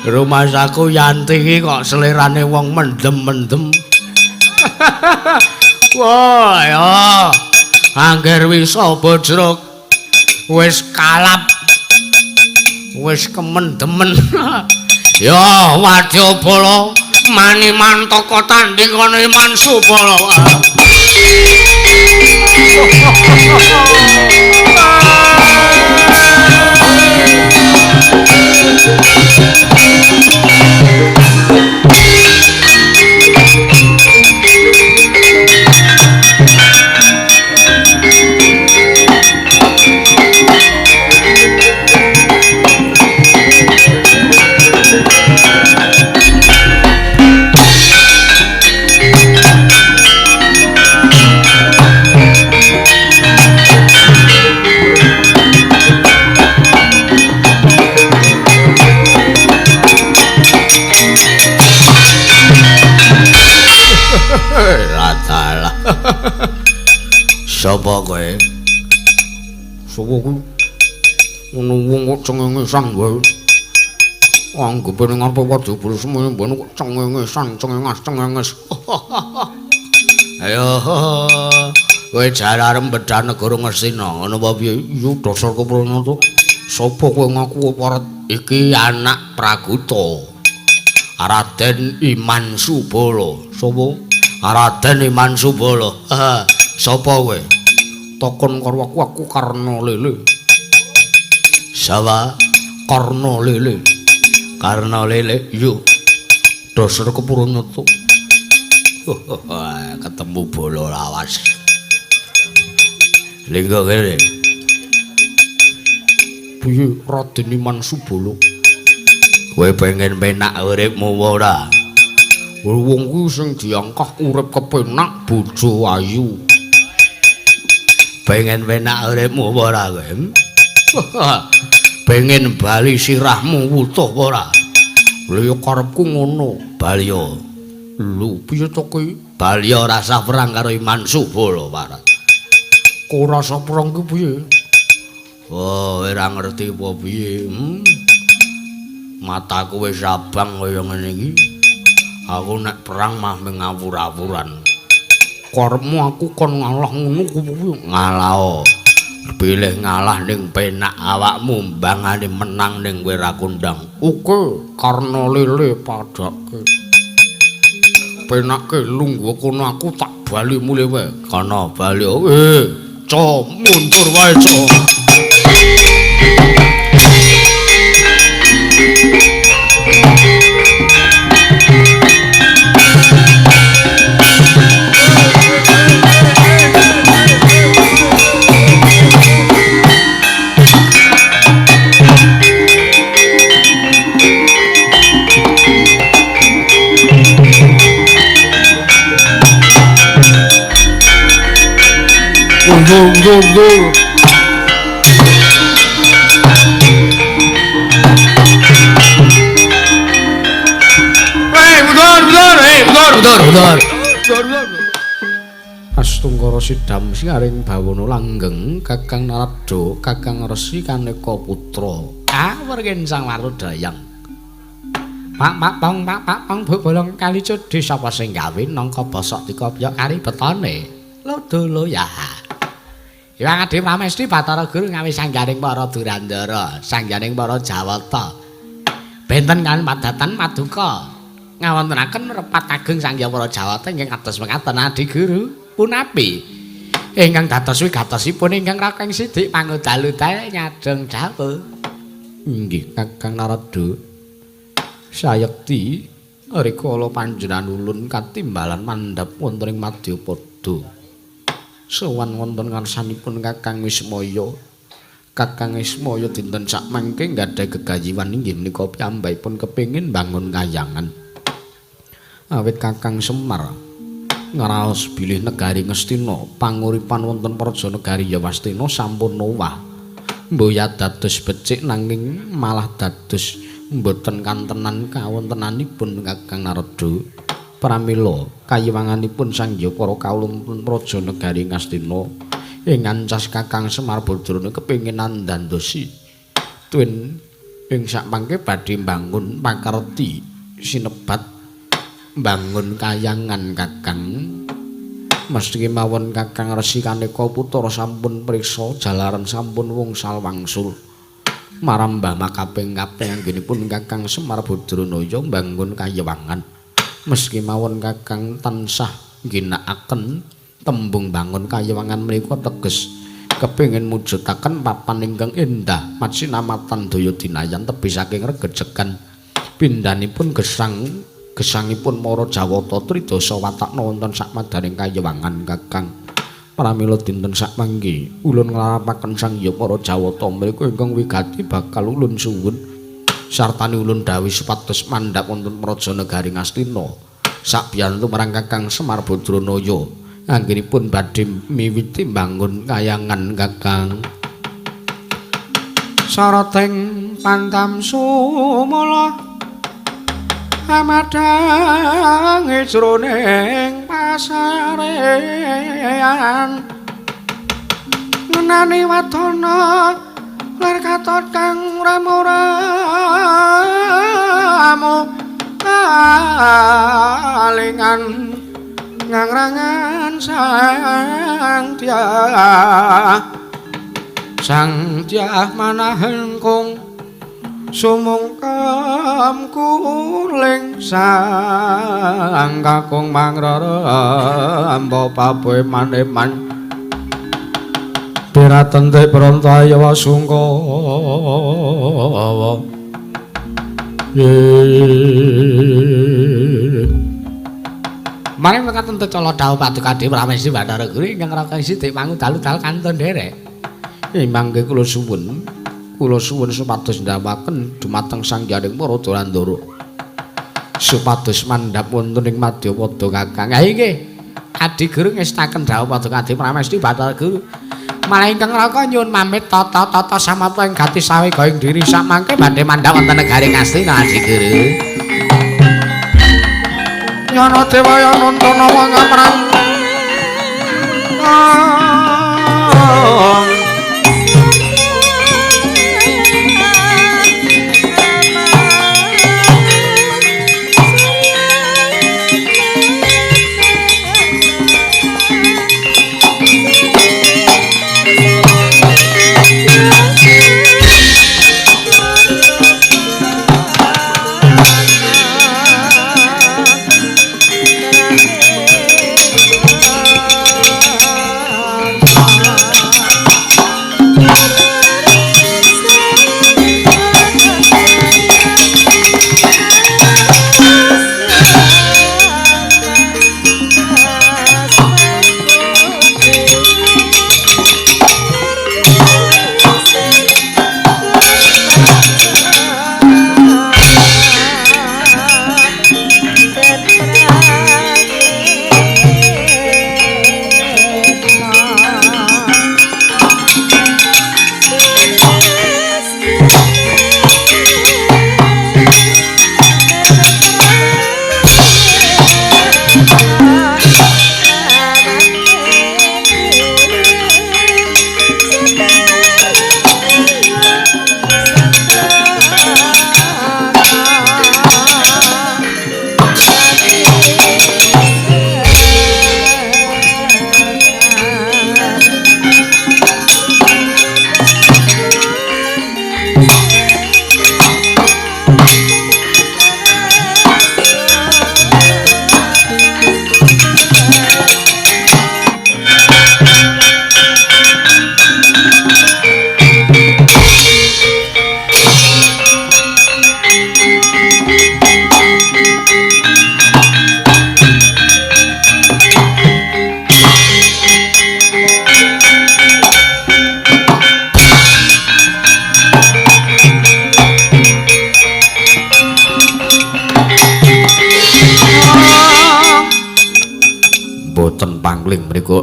Rumah saku Yanti iki kok selerane wong mendem-mendem. Wah, ya. Angger Wisabajra wis kalap. Wis kemendemen. Ya, Wadyabala mani mantaka tandingane Iman Subala. Ratalah. Sapa kowe? Sapa kuwi? Ngono wong kok cengengesan wae. Anggepe ning ngarepe Wadyabala semono mbene kok cengenges. Ayo. Kowe jar arep mbedhah negara Ngastina, ngono apa piye? Iya dasar kepranyata. Sapa kowe ngaku parek iki anak Praguta? Raden Iman Subala. Sapa? Raden Iman Subala. Sapa kowe? Takon karo aku Karna Lele. Sawa Karna Lele. Karna Lele yo. Dasar Kepuranyata. Ketemu bola lawas. Lingga kene. Piye Raden Iman Subala? Kowe pengen penak uripmu ora? Wong kuwi sing diangkah urip kepenak bojo ayu. Pengen penak uripmu ora kowe? Pengen bali sirahmu wutuh ora? Lha ya karepku ngono, Balya. Lho piye to kowe? Balya rasa perang karo Iman Subala, Pak. Kok rasa perang ki piye? Oh, ora ngerti apa piye. Mataku wis abang kaya ngene iki. Aku nek perang mah ngawur-awuran. Karepmu aku kon ngalah ngono kuwi ngalah. Pilih ngalah ning penak awakmu mbangane menang ning kowe ra kondang. Oke, Karna Lele padake. Penake lungguh kono aku tak bali mule wae. Kana bali. Co mundur wae, Co. Mundur. Mundur. Astungkara Sidam Singaring Bawana langgeng Kakang Narada, Kakang Resi Kaneka Putra. Werken Sang Warudayang. Pak bolong kali cedhi sapa sing gawe nangka basa dikopya kari betone. Lodolo ya. Hyang Adi Pramesti Bathara Guru ngawi sanggaring para Durandara, sanggaring para Jawata. Benten kan padatan paduka ngawontenaken repat kageng Sangya para Jawata ingkang kados mekaten Adi Guru punapi ingkang dados wigatosipun ingkang Kakang Sidik pangudal-udal nyadeng dawuh. Inggih Kakang Narada. Sayekti rikala panjenengan ulun katimbalan mandhap wonten ing Madyapada. Sowan wonten ngarsanipun Kakang Wismaya. Kakang Wismaya dinten sakmangke nggadahi gegayiwan inggih menika piyambakipun kepengin bangun kayangan. Awit Kakang Semar ngraos bilih negari Ngastina panguripan wonten praja negari Yawastina sampun owah. Mboya dados becik nanging malah dados mboten kantenan kawontenanipun Kakang Narada. Pramila kayiwanganipun Sangya para kawulun praja negari Ngastina ing ancas Kakang Semar Badrana kepengin nandandosi tuwin ing sakmangke badhe mbangun pakarti sinebat mbangun kayangan Kakang. Mesthi mawon Kakang Resi Kaneka Putra sampun priksa jalaran sampun wungsal wangsul marambah makaping kaping anggenipun Kakang Semar Badrana mbangun kayiwangan. Meski mawon Kakang tansah ginakaken tembung bangun kayiwangan menika teges kepingin mujudaken papan ingkang endah matsinamatan daya dinayan tebih saking regejegan pindhanipun gesangipun para Jawata tridasa watakna wonten sakmadaning kayiwangan Kakang. Pramila dinten sakmangke ulun nglarapaken Sangya para Jawata menika ingkang wigati bakal ulun suwun sartani ulun dawuh supados mandhap wonten praja negari Ngastina sakbiyantu marang Kakang Semar Badranaya anggenipun badhe miwiti mbangun kayangan Kakang. Sarating pantam sumala amadang jroning pasarean ngenani wadana lar katon kang ramu-ramu alingan ngangrangan sang Dyah manahen kung sumungkem kuling sang kakung mangrara amba papoe maneman Raten te Prantaya Wasungka Mari mekaten Cala dawuh Paduka Dewi Pramesti Bathara Guru ingkang raka sithik pangu dalu-dalu kantun nderek. Mangke kula suwun supados ndhawaken dumateng Sang Hyang Maradandara. Supados mandhap wonten ing Madyapada Kakang. Ha nggih. Adi Guru ngestaken dawuh Paduka Dewi Pramesti Bathara Guru. Malah ingkang raka nyuwun pamit tata samapa ing gati sawi gaing diri samangke badhe mandhap wonten negari Ngastina Adi Guru. Yana Dewaya Nantana Wangamrang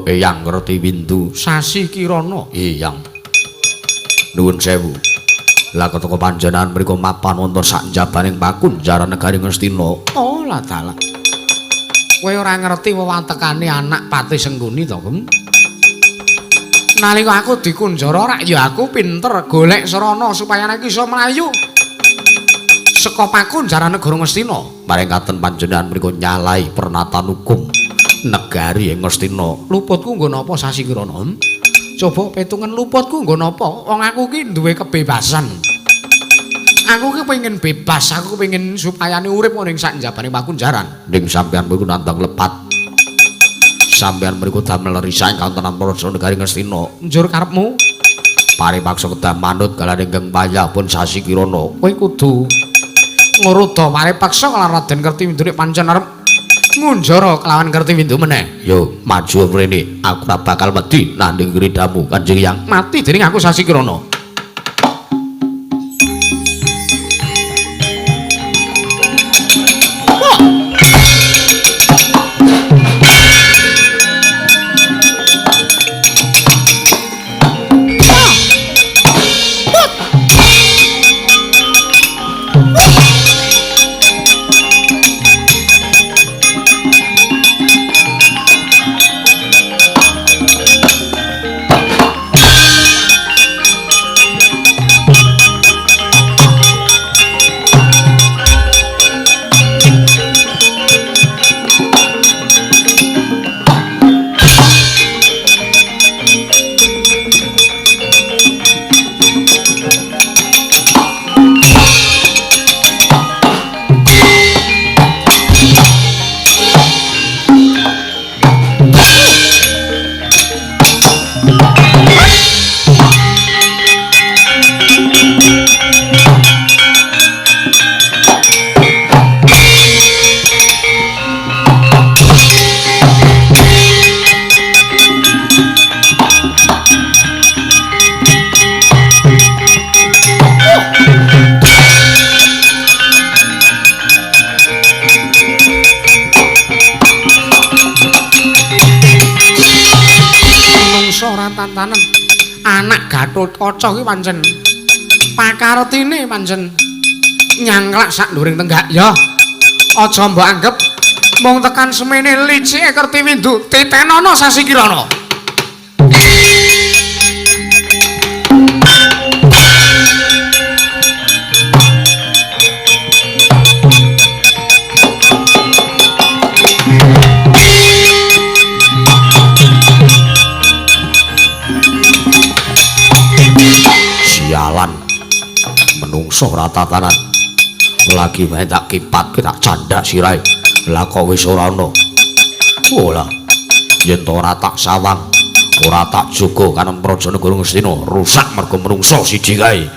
Eyang ngerti windu Sasi Kirana. Eyang. Nuwun sewu. Lah keteka panjenengan mriku mapan wonten sak njabaning pakunjaran negari Ngastina. Oh lah dalah. Kowe ora ngerti wewantekane anak Pati Sengguni to, Gem? Nalika aku dikunjara rak ya aku pinter golek sarana supaya nek iso mlayu. Seka pakunjaran negara Ngastina. Maring katen panjenengan mriku nyalai pernatan hukum negari ing Ngastina. Luputku nggo napa Sasi Kirana? Coba petungan luputku nggo napa? Wong aku ki duwe kebebasan. Aku ki pengen bebas, aku pengen supayane urip ning sak njabane pakunjaran. Ning sampeyan mriku nandang lepat. Sampeyan mriku damel risa ing kantonan Praja negari Ngastina. Njur karepmu paripaksa kedah manut kala ingkang payah pun Sasi Kirana. Kowe kudu ngruda paripaksa kala Raden Kertiwindu nek pancen arep ngunjara kelawan Kertiwindu meneh. Yo, maju mrene. Aku ora bakal wedi nanding ridamu Kanjeng Hyang. Mati dening aku Sasi Kirana. menungsa ora tantanen. Anak Gatotkaca ki pancen pakartine pancen nyangklak sak nduring tenggak ya. Aja mbok anggep mung tekan semene licike Kertiwindu titenana Sasi Kirana. Sialan menungso ora tatanan lagi wae tak kipatke tak candak sirahe lah kok wis ora ana ola yen to ora tak sawang ora tak jaga kanem Prajanegara Ngastina rusak mergo menungso siji kae.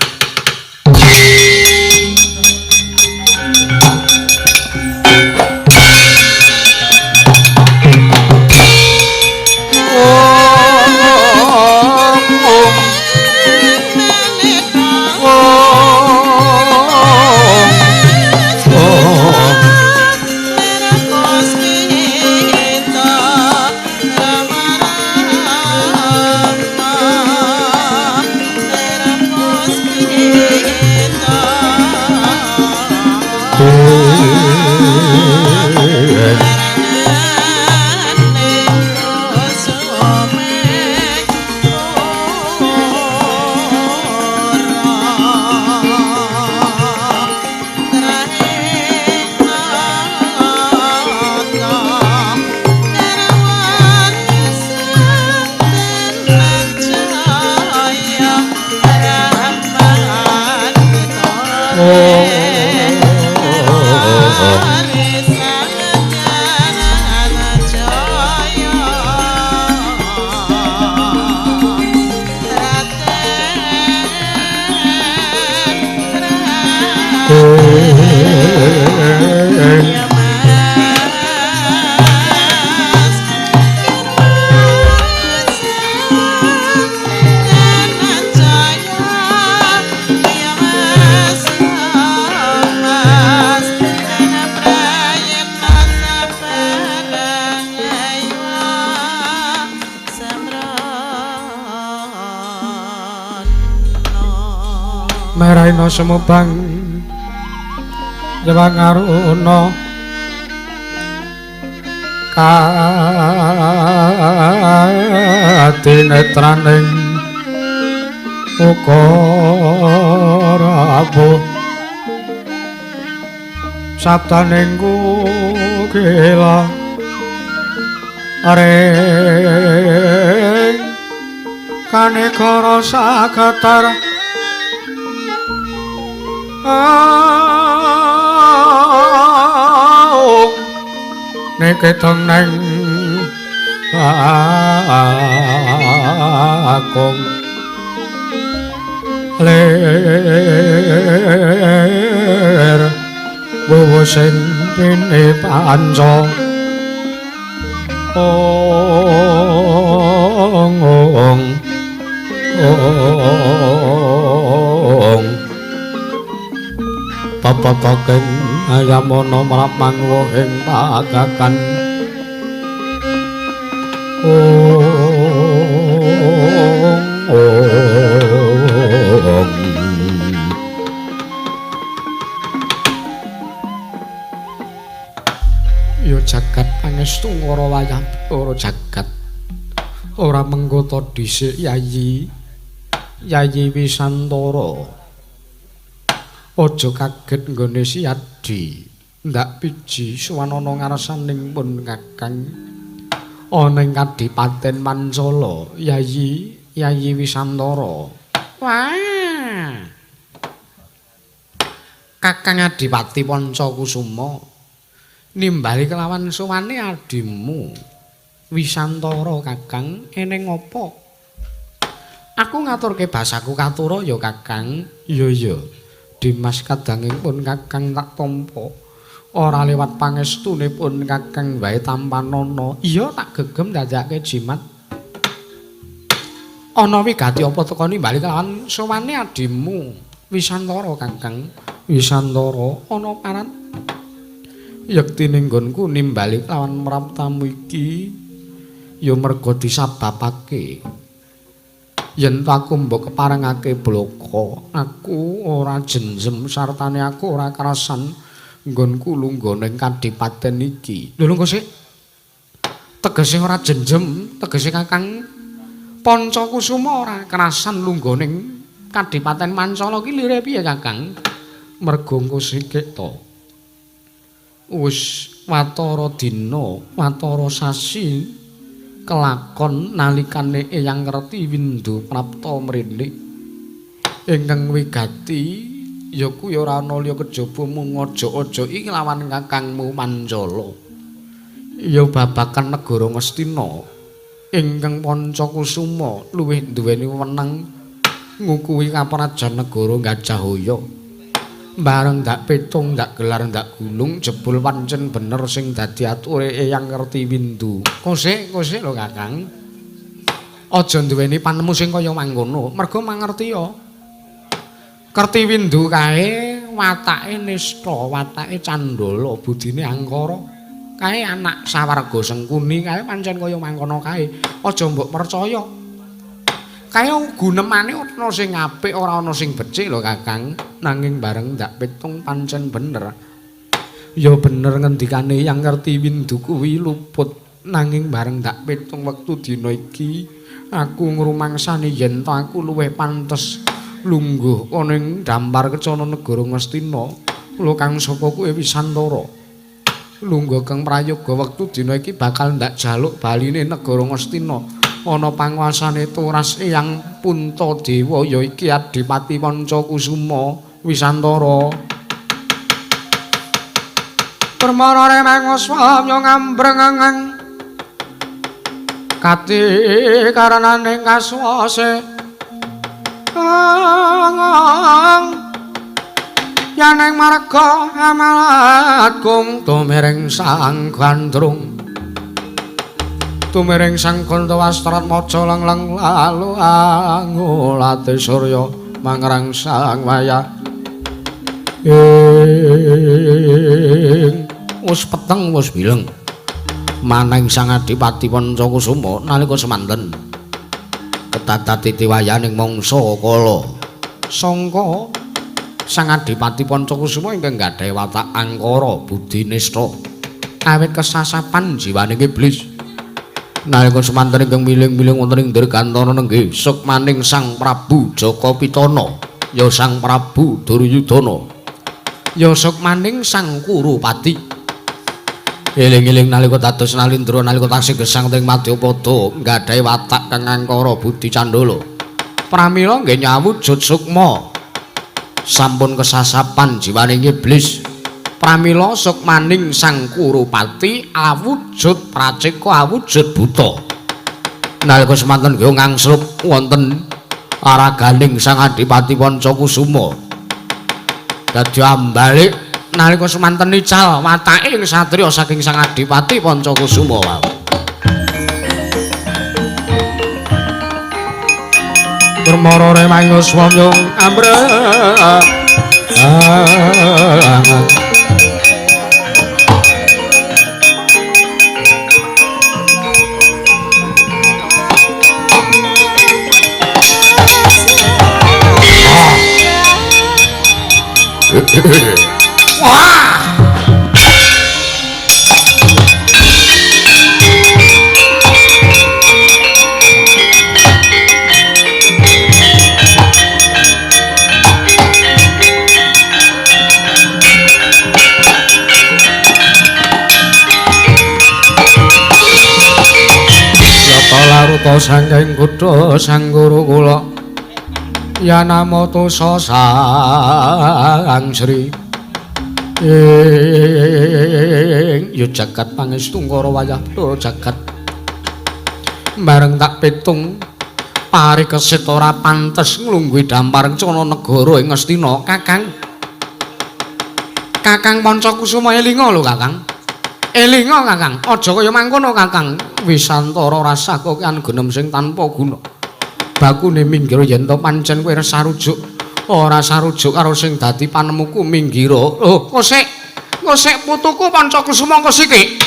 Meraina sumubang Jawang Aruna katinetraning ukara abuh sabdaning kukila ring kanekara sagetar neketong neng akong ler bowo sing pine panca ong papataken ayamana mramangwa ing pagakan ya jagat pangestu ora wayah ora jagat ora menggota dhisik Yayi Wisantara. Aja kaget nggone Siadi ndak piji suwanana ngarsaning pun Kakang ana ing Kadipaten Mancala Yayi Wisantara. Wah Kakang Adipati Pancakusuma nimbali kelawan suwane adimu Wisantara Kakang eneng apa? Aku ngaturke basaku katura ya Kakang. Iya Dimas kadangipun Kakang tak tampa ora liwat pangestunipun Kakang wae tampanana. Iya tak gegem dadake jimat. Ana wigati apa teka nimbali kelawan suwane adimu Wisantara Kakang. Wisantara ana paran yektine nggonku nimbali kelawan mrap tamu iki ya merga disababake yen to aku mbok keparengake bloko aku ora jenjem sartane aku ora karasan nggonku lungguh ning kadipaten iki lho lho sik tegese ora jenjem tegese Kakang Pancakusuma ora karasan lungguh ning kadipaten Mancala ki lire piye Kakang mergo engko sikik to wis watara dina watara sasi kelakon nalikane Eyang Kertiwindu prapta mrene ingkang wigati ya kuwi ora ana liya kejaba mung aja-aja iki lawan kakangmu Mancala ya babakan negara Ngastina ingkang Pancakusuma luwih duweni wewenang ngukuhi kaprajan negara Gajahaya bareng ndak petung ndak gelar ndak gunung jebul pancen bener sing dadi ature Eyang Kertiwindu kosek lho Kakang aja duweni panemu sing kaya mangkono mergo mangerti ya Kertiwindu kae watake nista watake candala budine angkara kae anak sawarga Sengkuni kae pancen kaya mangkono kae aja mbok percaya kae gunemane ana sing apik ora ana sing becik lho Kakang nanging bareng ndak pitung pancen bener ya bener ngendikane Eyang Kertiwindu kuwi luput nanging bareng ndak pitung wektu dina iki aku ngrumangsani yen to aku luwih pantes lungguh ana ing dampar kecana negara Ngastina lho kang sapa kuwi Wisantara lungguh kang prayoga wektu dina iki bakal ndak jaluk baline negara Ngastina ana panguasane turas Eyang Puntadewa ya iki Adipati Pancakusuma Wisantara permarane manguswamya ngambrengeng kati karenane kaswase yaneng marga amalagung tumering sang gandrung tumering sang Gandawastrat maja langleng lalu angulate surya mangrang sang wayah wis peteng wis bileng maneng sang Adipati Pancakusuma nalika semanten ketatati wayaning mangsa kala sangka sang Adipati Pancakusuma ingkang gadhahi watak angkara budi nista awit kesasapan jiwaning iblis nalika semanten ingkang miling-miling wonten ing dirgantara nenggih sukmaning Sang Prabu Jaka Pitana ya Sang Prabu Duryudana ya sukmaning Sang Kurupati eling-eling nalika dados nalindra nalika taksih gesang teng Madyapada nggadhahi watak kang angkara budi candala pramila nggih nyawujud sukma sampun kesasapan jiwaning iblis pramila sukmaning Sang Kurupati awujud praceka awujud buta nalika semanten nggih ngangslup wonten araganing Sang Adipati Pancakusuma dadi ambalik nalika semanten ical watake ing satriya saking Sang Adipati Pancakusuma wae permarane manguswamya ambreng wah laruta saking kutha Sang Guru kula ya namo tusa sang Sri ya jagat pangestungkara wayah to jagat bareng tak pitung parikesit ora pantes nglungguhi dampar cana negara ing Ngastina Kakang Pancakusuma elinga lho Kakang elinga Kakang aja kaya mangkono Kakang Wisantara rasah kokean genem sing tanpa guna bakune minggir yen to pancen kowe ora sarujuk karo sing dadi panemuku minggir lho kosek putuku Pancakusuma kosiki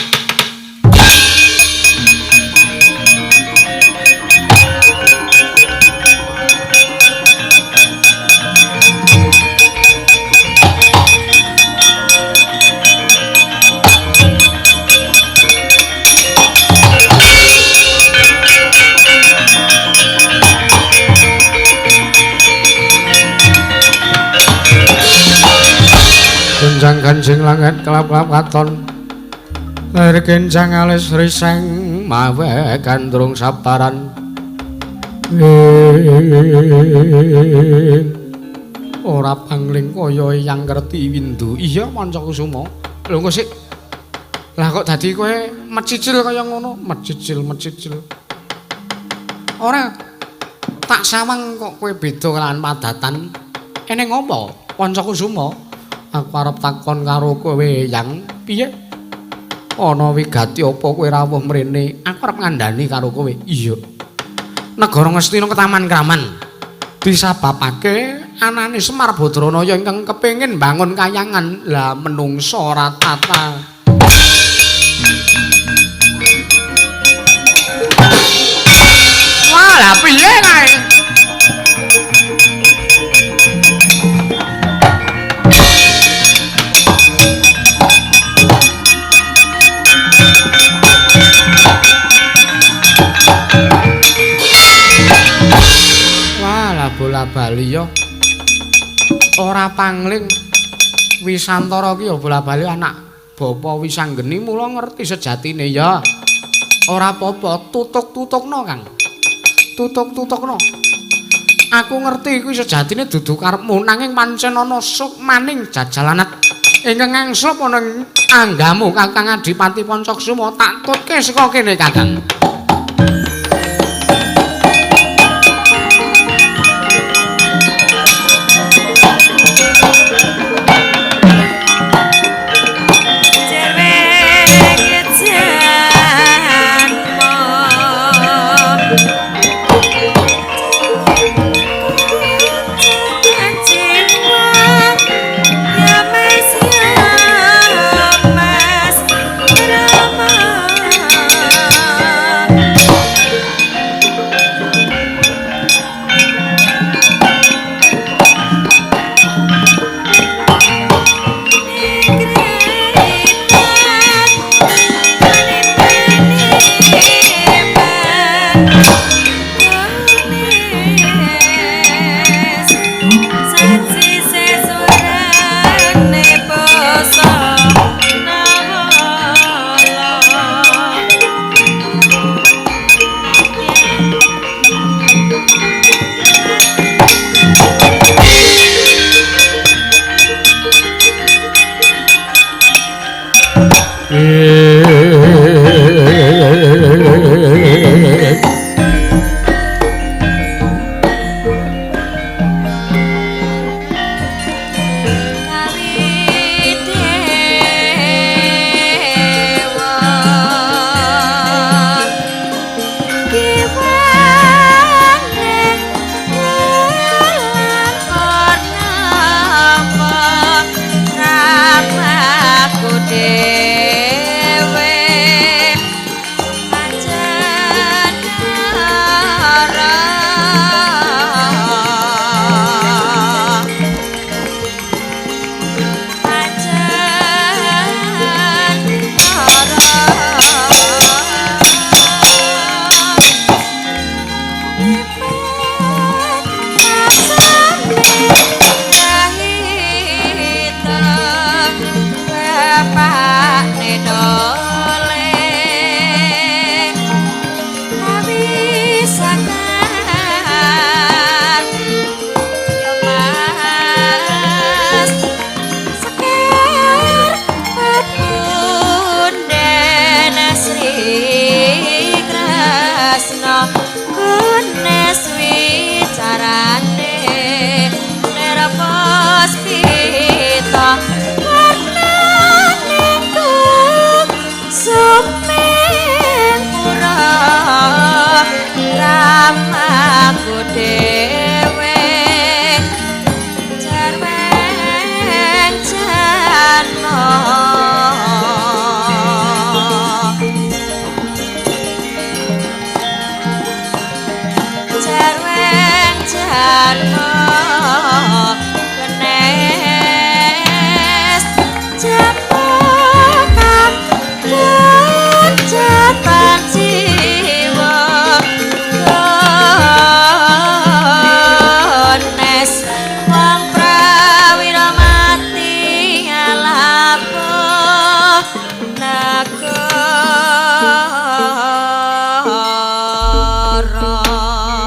manjing langit kelap-kelap katon lir kenjang alis riseng mawe gandrung saparan ora pangling kaya yang ngerti windu iya Panca Kusuma lho kok sik lah kok dadi kowe mecicil kaya ngono mecicil ora tak sawang kok kowe beda kelawan padatan eneng apa Panca Kusuma aku arep takon karo kowe yang piye ana wigati apa kowe rawuh mrene aku arep ngandani karo kowe iya negara Ngastina Ketaman Kraman disababake anane Semar Badranaya ingkang kepengin bangun kayangan lah menungsa ora tata wah lah piye kae bola bali yo ora pangling Wisantara ki yo bola bali anak bapa Wisanggeni mula ngerti sejatine ya ora apa-apa tutuk-tutukno Kang tutuk-tutukno aku ngerti kuwi sejatine dudu karepmu nanging pancen ana suk maning jajalanat ingkang ngangsup ana anggamu Kakang Adipati Panca Kusuma tak tutke saka kene Kakang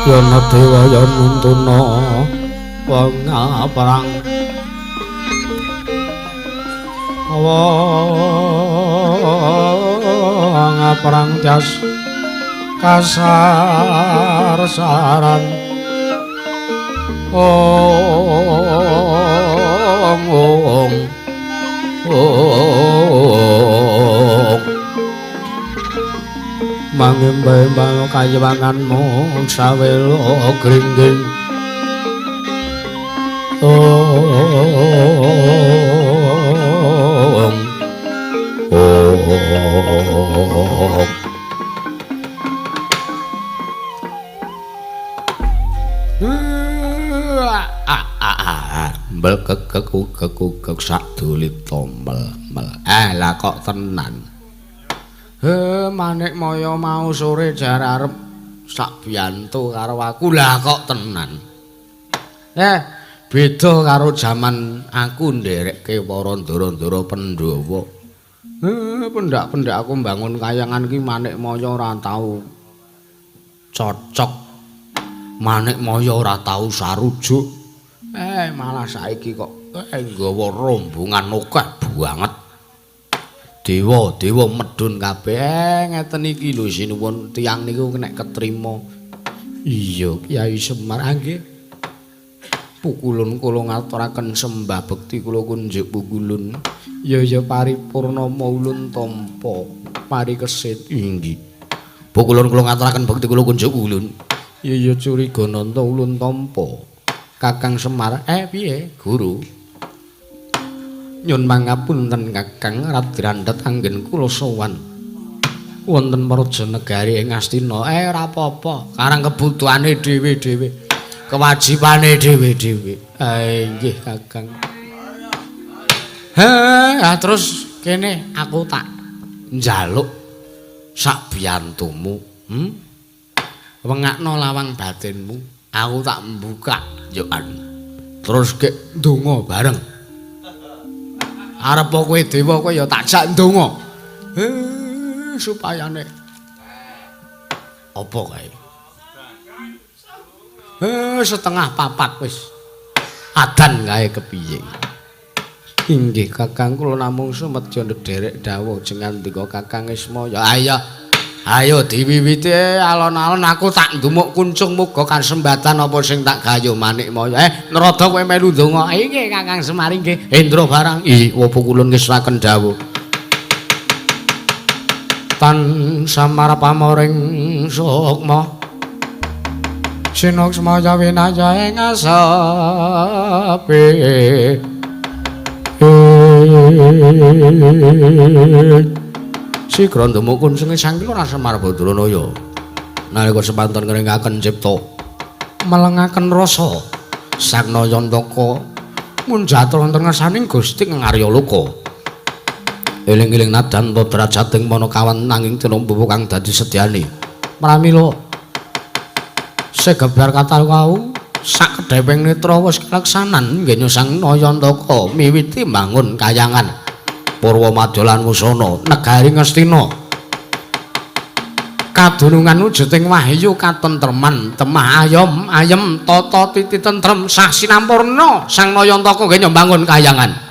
yana dewa ya nuntuna wong perang wong perang jas kasar saran mangimba-imba kayewanganmu sawelo gringging mbel kekuk sak dulit tombel lah kok tenan manik moyo mau sore jar arep sak biyantu karo aku lah kok tenan beda karo jaman aku nderekke para ndara-ndara Pandhawa pendak-pendak aku mbangun kayangan ki manik moyo ora tau cocok manik moyo ora tau sarujuk malah saiki kok nggawa rombongan akeh banget dewa medun kabeh ngeten iki lho sinuwun tiyang niku nek ketrima iya Kyai Semar nggih pukulun kula ngaturaken sembah bekti kula kunjuk pukulun ya paripurna maulun tampa parikesit inggih pukulun kula ngaturaken bekti kula kunjuk pukulun ya curiga nanta ulun tampa Kakang Semar piye guru nyun mangapunten Kakang Radirandhet anggen kula sowan wonten Praja Negari ing Astina ora apa-apa karang kebutuhane dhewe-dhewe kewajibane dhewe-dhewe nggih Kakang terus kene aku tak njaluk sak biyantumu wengakno lawang batinmu aku tak mbuka yoan terus kek ndonga bareng arep kowe dewa kowe ya tak jak ndonga supayane apa kae setengah papat wis adan kae kepiye inggih Kakang kula namung sumedya ndherek dawuh jenengan ndika Kakang Ismaya ayo diwiwiti alon-alon aku tak ndumuk kuncung muga kasembatan apa sing tak gayo manik moyo Narada kowe melu ndonga nggih Kakang Semar nggih Indra barang apa kulun ngesraken dawuh tan samar pamoring sukma sinok semaya winaya ing asape Sikra ndemuk kuncunge Sangkila Semar Badranaya nalika semanten ngringaken cipta melengaken rasa Sang Nayantaka munjatra wonten ngarsaning Gusti ngarya loka eling-eling nadanta derajating manakawan nanging tinampa kang dadi sedyane pramila segebar katal kau sak kedheping netra wis kalaksanan nggih Sang Nayantaka miwiti mbangun kayangan Purwa Madya lan Wusana negari Ngastina kadunungan wujuding wahyu katentreman temah ayem tata titi tentrem sah sinampurna Sang Nayantaka nggih nyembangun kayangan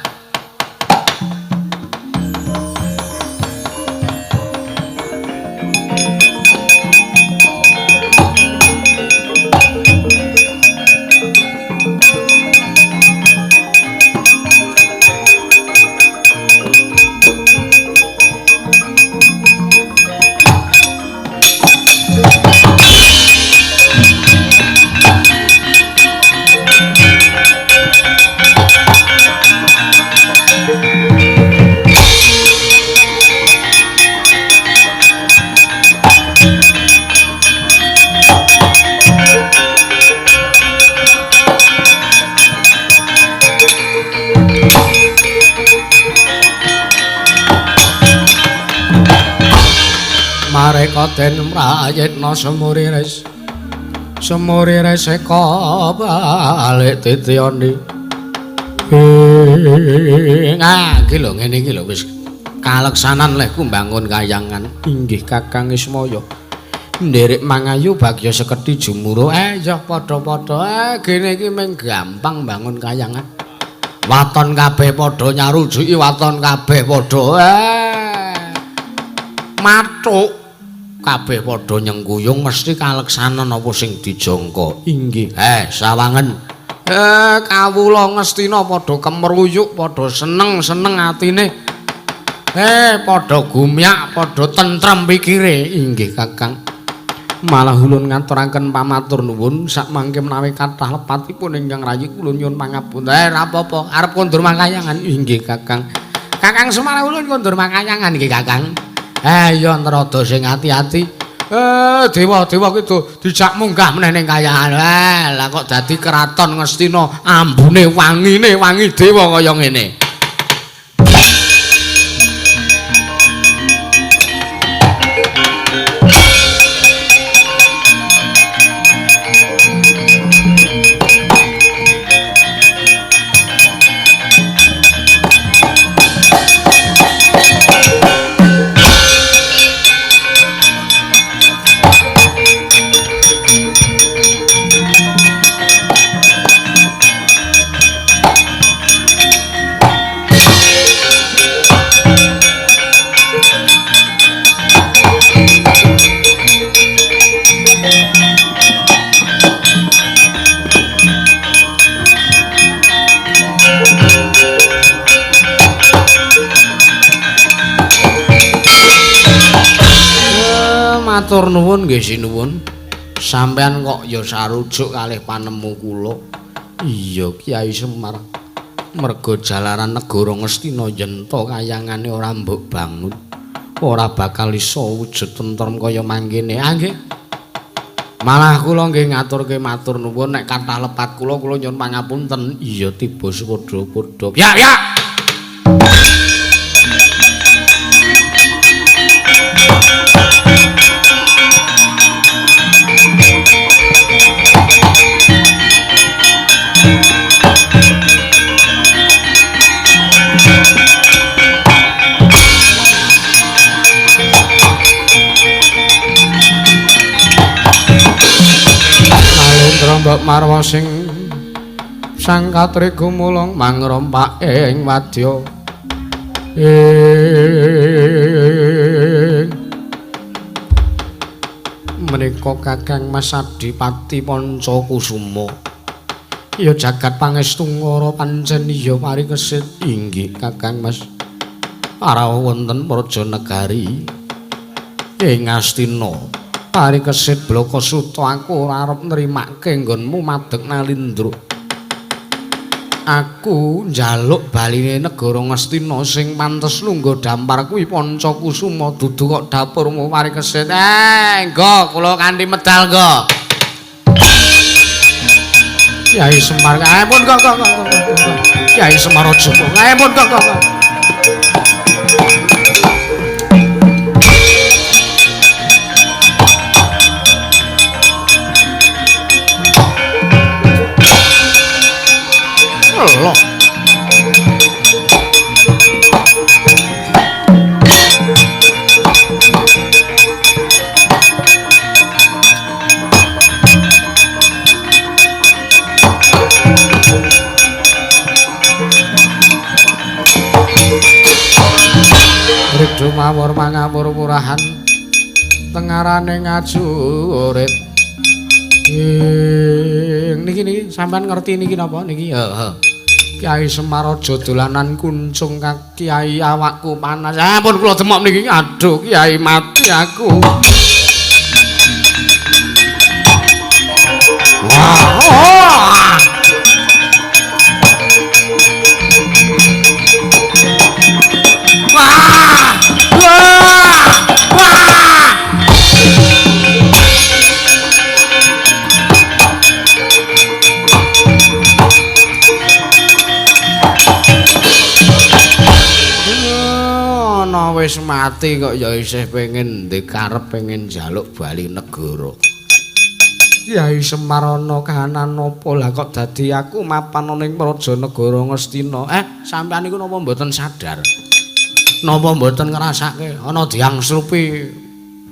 Den mrayitna semuriris eka balik titiyane iki lho ngene iki lho wis kaleksanan lehku mbangun kayangan inggih Kakang Ismaya nderek mangayu bagya sekedhi jumuruh ya padha-padha gene iki mung gampang bangun kayangan waton kabeh padha nyarujuki waton kabeh padha matuk kabeh padha nyengguyung mesti kaleksanan apa sing dijangka inggih sawangen kawula ngestina padha kemruyuk padha seneng-seneng atine padha gumyak padha tentrem pikire inggih Kakang malah ulun ngaturaken pamatur nuwun sak mangke menawi kathah lepatipun ingkang rayi kula nyuwun pangapunten ra apa-apa arep kondur makayangan inggih Kakang Kakang Semar ulun kondur makayangan nggih Kakang ya nrada sing ati-ati dewa-dewa ki dijak munggah meneh ning kayangan lah kok dadi keraton Ngastina ambune wangine wangi dewa kaya ngene matur nuwun nggih sinuwun sampean kok ya sarujuk kalih panemu kula iya Kyai Semar merga jalaran negara Ngastina yenta kayangane ora mbok bangun ora bakal iso wujud tentrem kaya mangkene nggih malah kula nggih ngaturke matur nuwun nek kathah lepat kula nyuwun pangapunten iya tiba padha-padha ya Mbok marwa sing sang katri gumulung mangrompak ing wadya menika Kakang Mas Adipati Pancakusuma ya jagat pangestu ngara pancen iya parikesit inggih Kakang Mas para wonten praja negari ing Astina parikesit blaka suta aku ora arep nrimake nggonmu madeg nalindra aku njaluk baline negara Ngastina sing pantes lungguh dampar kuwi Pancakusuma dudu kok dapurmu parikesit nggo kula kanthi medal nggo Kyai Semar ampun kok Kyai Semar aja ampun kok Allah Ridho mawur mangapur purahan tengarane ngajurit niki sampean ngerti niki napa niki Kyai Semar aja dolanan kuncung Kyai awakku panas ampun kula demok niki aduh Kyai mati aku wis mati kok ya isih pengen ndek karep pengen njaluk bali negara. Kyai Semar ana kahanan apa lah kok dadi aku mapan ning praja negara Ngastina. Sampeyan niku napa mboten sadar? Napa mboten ngrasake ana diang srupi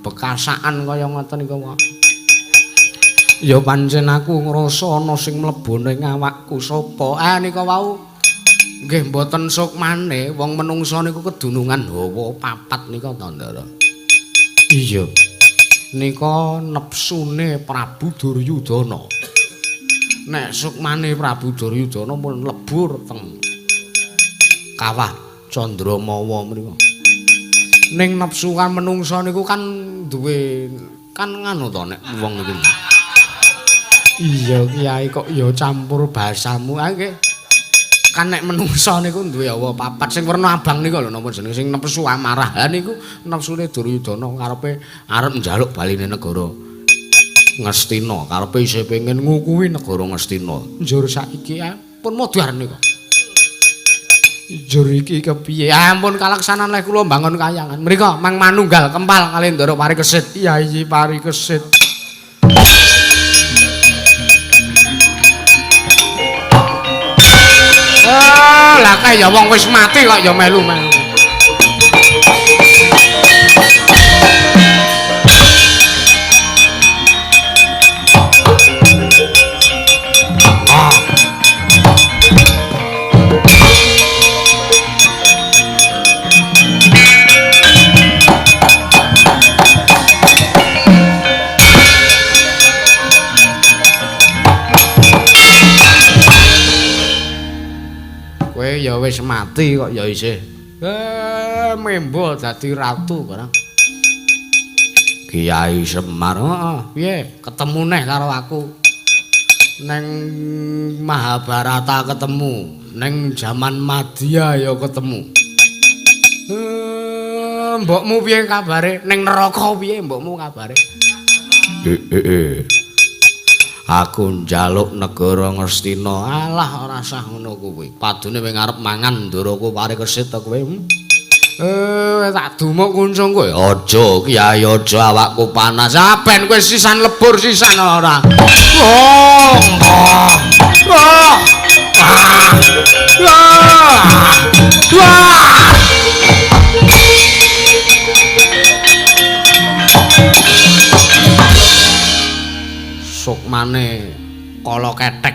bekasaan kaya ngoten niku wae. Ya pancen aku ngrasa ana sing mlebu ning awakku sapa. Nika wau nggih mboten sukmane wong menungsa niku kedunungan hawa papat nika Tandara. Iya. Nika nepsune Prabu Duryudana. Nek sukmane Prabu Duryudana mun lebur teng kawah Candramawa mriku. Ning nepsu kan menungsa niku kan duwe kan nganu to nek wong niku. Iya Kiai kok ya campur bahasamu. Nggih. Kan nek menungsa niku duwe hawa papat sing werna abang niku lho napa jenenge sing nepsu amarahan niku nepsune Duryudana karepe arep njaluk baline negara Ngastina karepe isih pengen ngukuhi negara Ngastina. Njur saiki pun modar niku. Njur iki kepiye? Ampun kalaksanan leh kula mbangun kayangan. Mriko Mang Manunggal Kempal kali Ndara Parikesit. Yayi Parikesit. Lah kae ya wong wis mati kok ya melu-melu. Ya wis mati kok ya isih membo dadi ratu barang. Kiai Semar, piye ketemu neh karo aku. Neng Mahabharata ketemu, neng zaman Madya ya ketemu. Mbokmu piye kabare? Neng neraka piye mbokmu kabare? Aku njaluk negara Ngastina. Alah ora usah ngono kuwi. Padune wing arep mangan Ndaraku Parikesit ta kowe. Tak dumuk kuncung kowe. Aja Kiai aja awakku panas. Ben kowe sisan lebur sisan ora. Sukmane kala ketek.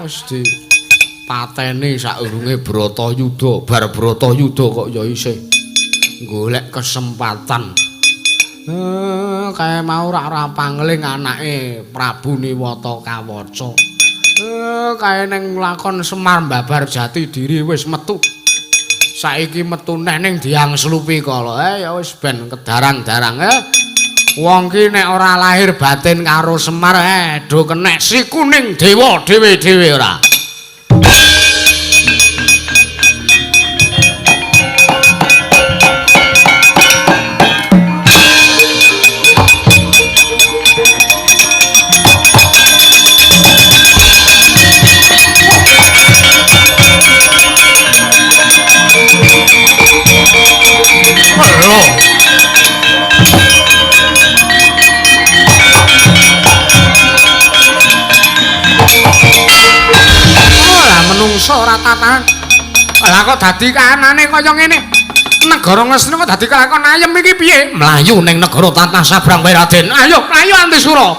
Wis dipateni saurunge Bratayuda. Bar Bratayuda kok ya isih golek kesempatan. Kae mau ora pangling anake Prabu Niwata Kawaca. Kae ning lakon Semar Mbabar Jati Diri wis metu. Saiki metu neh ning Diang Slupi kala. Ya wis ben kedarang-darang wong ki nek ora lahir batin karo Semar do kenek si kuning dewa dhewe-dhewe ora. Menungso ora tatahan. Lah kok dadi kanane kaya ngene. Negara Ngastina kok dadi kelakon ayem iki piye? Mlayu ning negara Tatah Sabrang wae Raden. Ayo mlayu Antisura.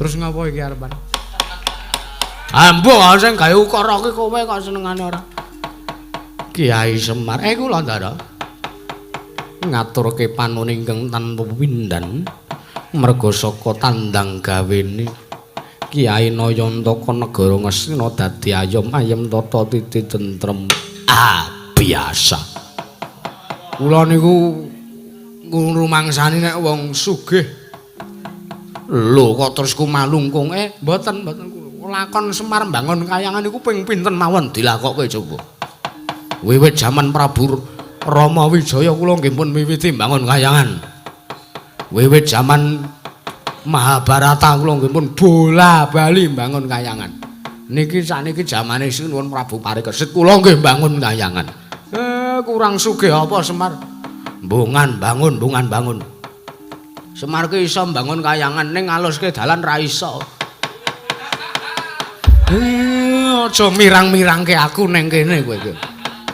Terus ngapa iki arepan? Ambo sing gawe ukara ki kowe kok senengane ora. Kiai Semar kula ndara ngaturke panuwun ingkang tanpa pindhan merga saka tandang gawene Kiai Nayantaka negara Ngastina dadi ayem tata titi tentrem biasa kula niku ngrumangsani nek wong sugih lho kok terus kumalungkung mboten lakon Semar Bangun Kayangan iku ping pinten mawon dilakokke coba wiwit jaman Prabu Rama Wijaya kula nggih pun miwiti Bangun Kayangan wiwit jaman Mahabharata kula nggih pun bola-bali Bangun Kayangan niki sakniki jamane Sinuwun Prabu Parikesit kula nggih Bangun Kayangan kurang sugih apa Semar bungan bangun Semar ki iso Bangun Kayangan ning ngaluske dalan ra iso aja mirang-mirangke aku ning kene kowe iki.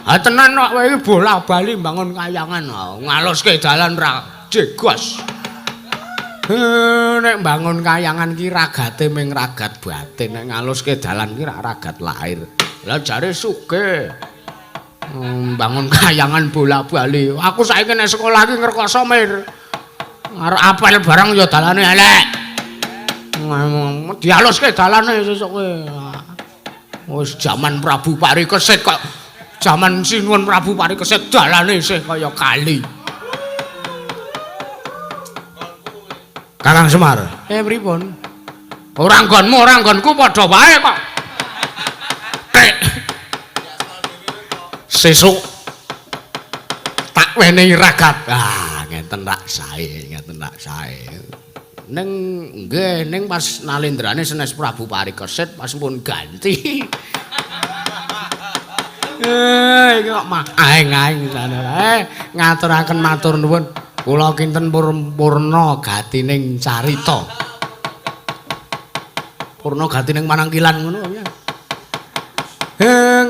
Ha tenan kok kowe iki bola-bali Bangun Kayangan ngaluske dalan ra jegos. Nek Bangun Kayangan ki ragate ming ragat batin, nek ngaluske dalan ki ra ragat lahir. Lah jare sugih. Bangun Kayangan bola-bali. Aku saiki nek sekolah ki ngrekoso mir. Arep apel barang ya dalane elek. Dialuske dalane sesuk kowe. Wis jaman Prabu Parikesit kok jaman Sinuwun Prabu Parikesit dalane isih kaya kali. Kakang Semar, pripun? Ora nggonku padha wae kok. Sesuk tak wenehi ragat. Ngeten rak sae. Ning pas nalendrane sanes Prabu Parikesit pas pun ganti. Iki kok aeng-aeng sana. Ngaturaken matur nuwun. Kula kinten purna gatining carita. Purna gatining manangkilan ngono ya.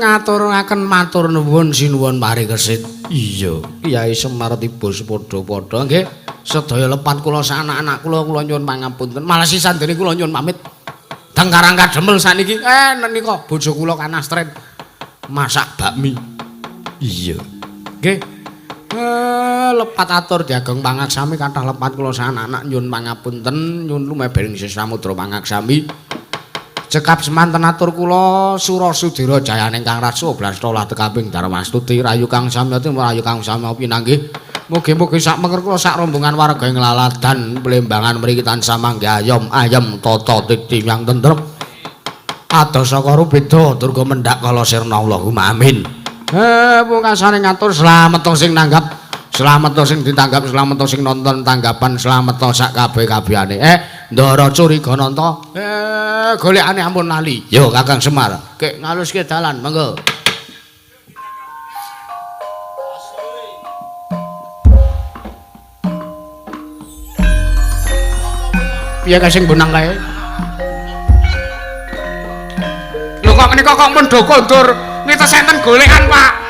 Ngaturaken matur nuwun Sinuwun Parikesit. Iya, Kyai Semar tiba padha-padha nggih. Sedaya lepat kula sanak-anak kula nyuwun pangapunten. Malah sisandene kula nyuwun pamit. Dengkarang kademel saniki menika bojo kula kanastren masak bakmi. Iya. Nggih. Lepat atur diageng pangaksami kathah lepat kula sanak-anak nyuwun pangapunten, nyuwun lumebering Samudra pangaksami. Cekap semanten atur kula Surasudira jayaning Kang Rasu Blastala tekaping Darmastuti rayu Kang Samyati rayu Kang Samya pinanggih. Mugi-mugi sak mengker kula sak rombongan warga ing laladan Blembangan mriki tansah manggih ayem tata titi yang tentrem. Ados saka rubeda durga mendhak kala sirna Allahumma amin. Pungkasane ngatur slamet sing nanggap, slamet sing ditanggap, slamet sing nonton tanggapan, slamet sak kabeh-kabehane. Ndara curiga nanta. Golekane ampun lali. Yo Kakang Semar, kek ngaluske dalan, monggo. Piye kae sing benang kae? Lho kok menika kok men do kondur nitesenten golekan, Pak.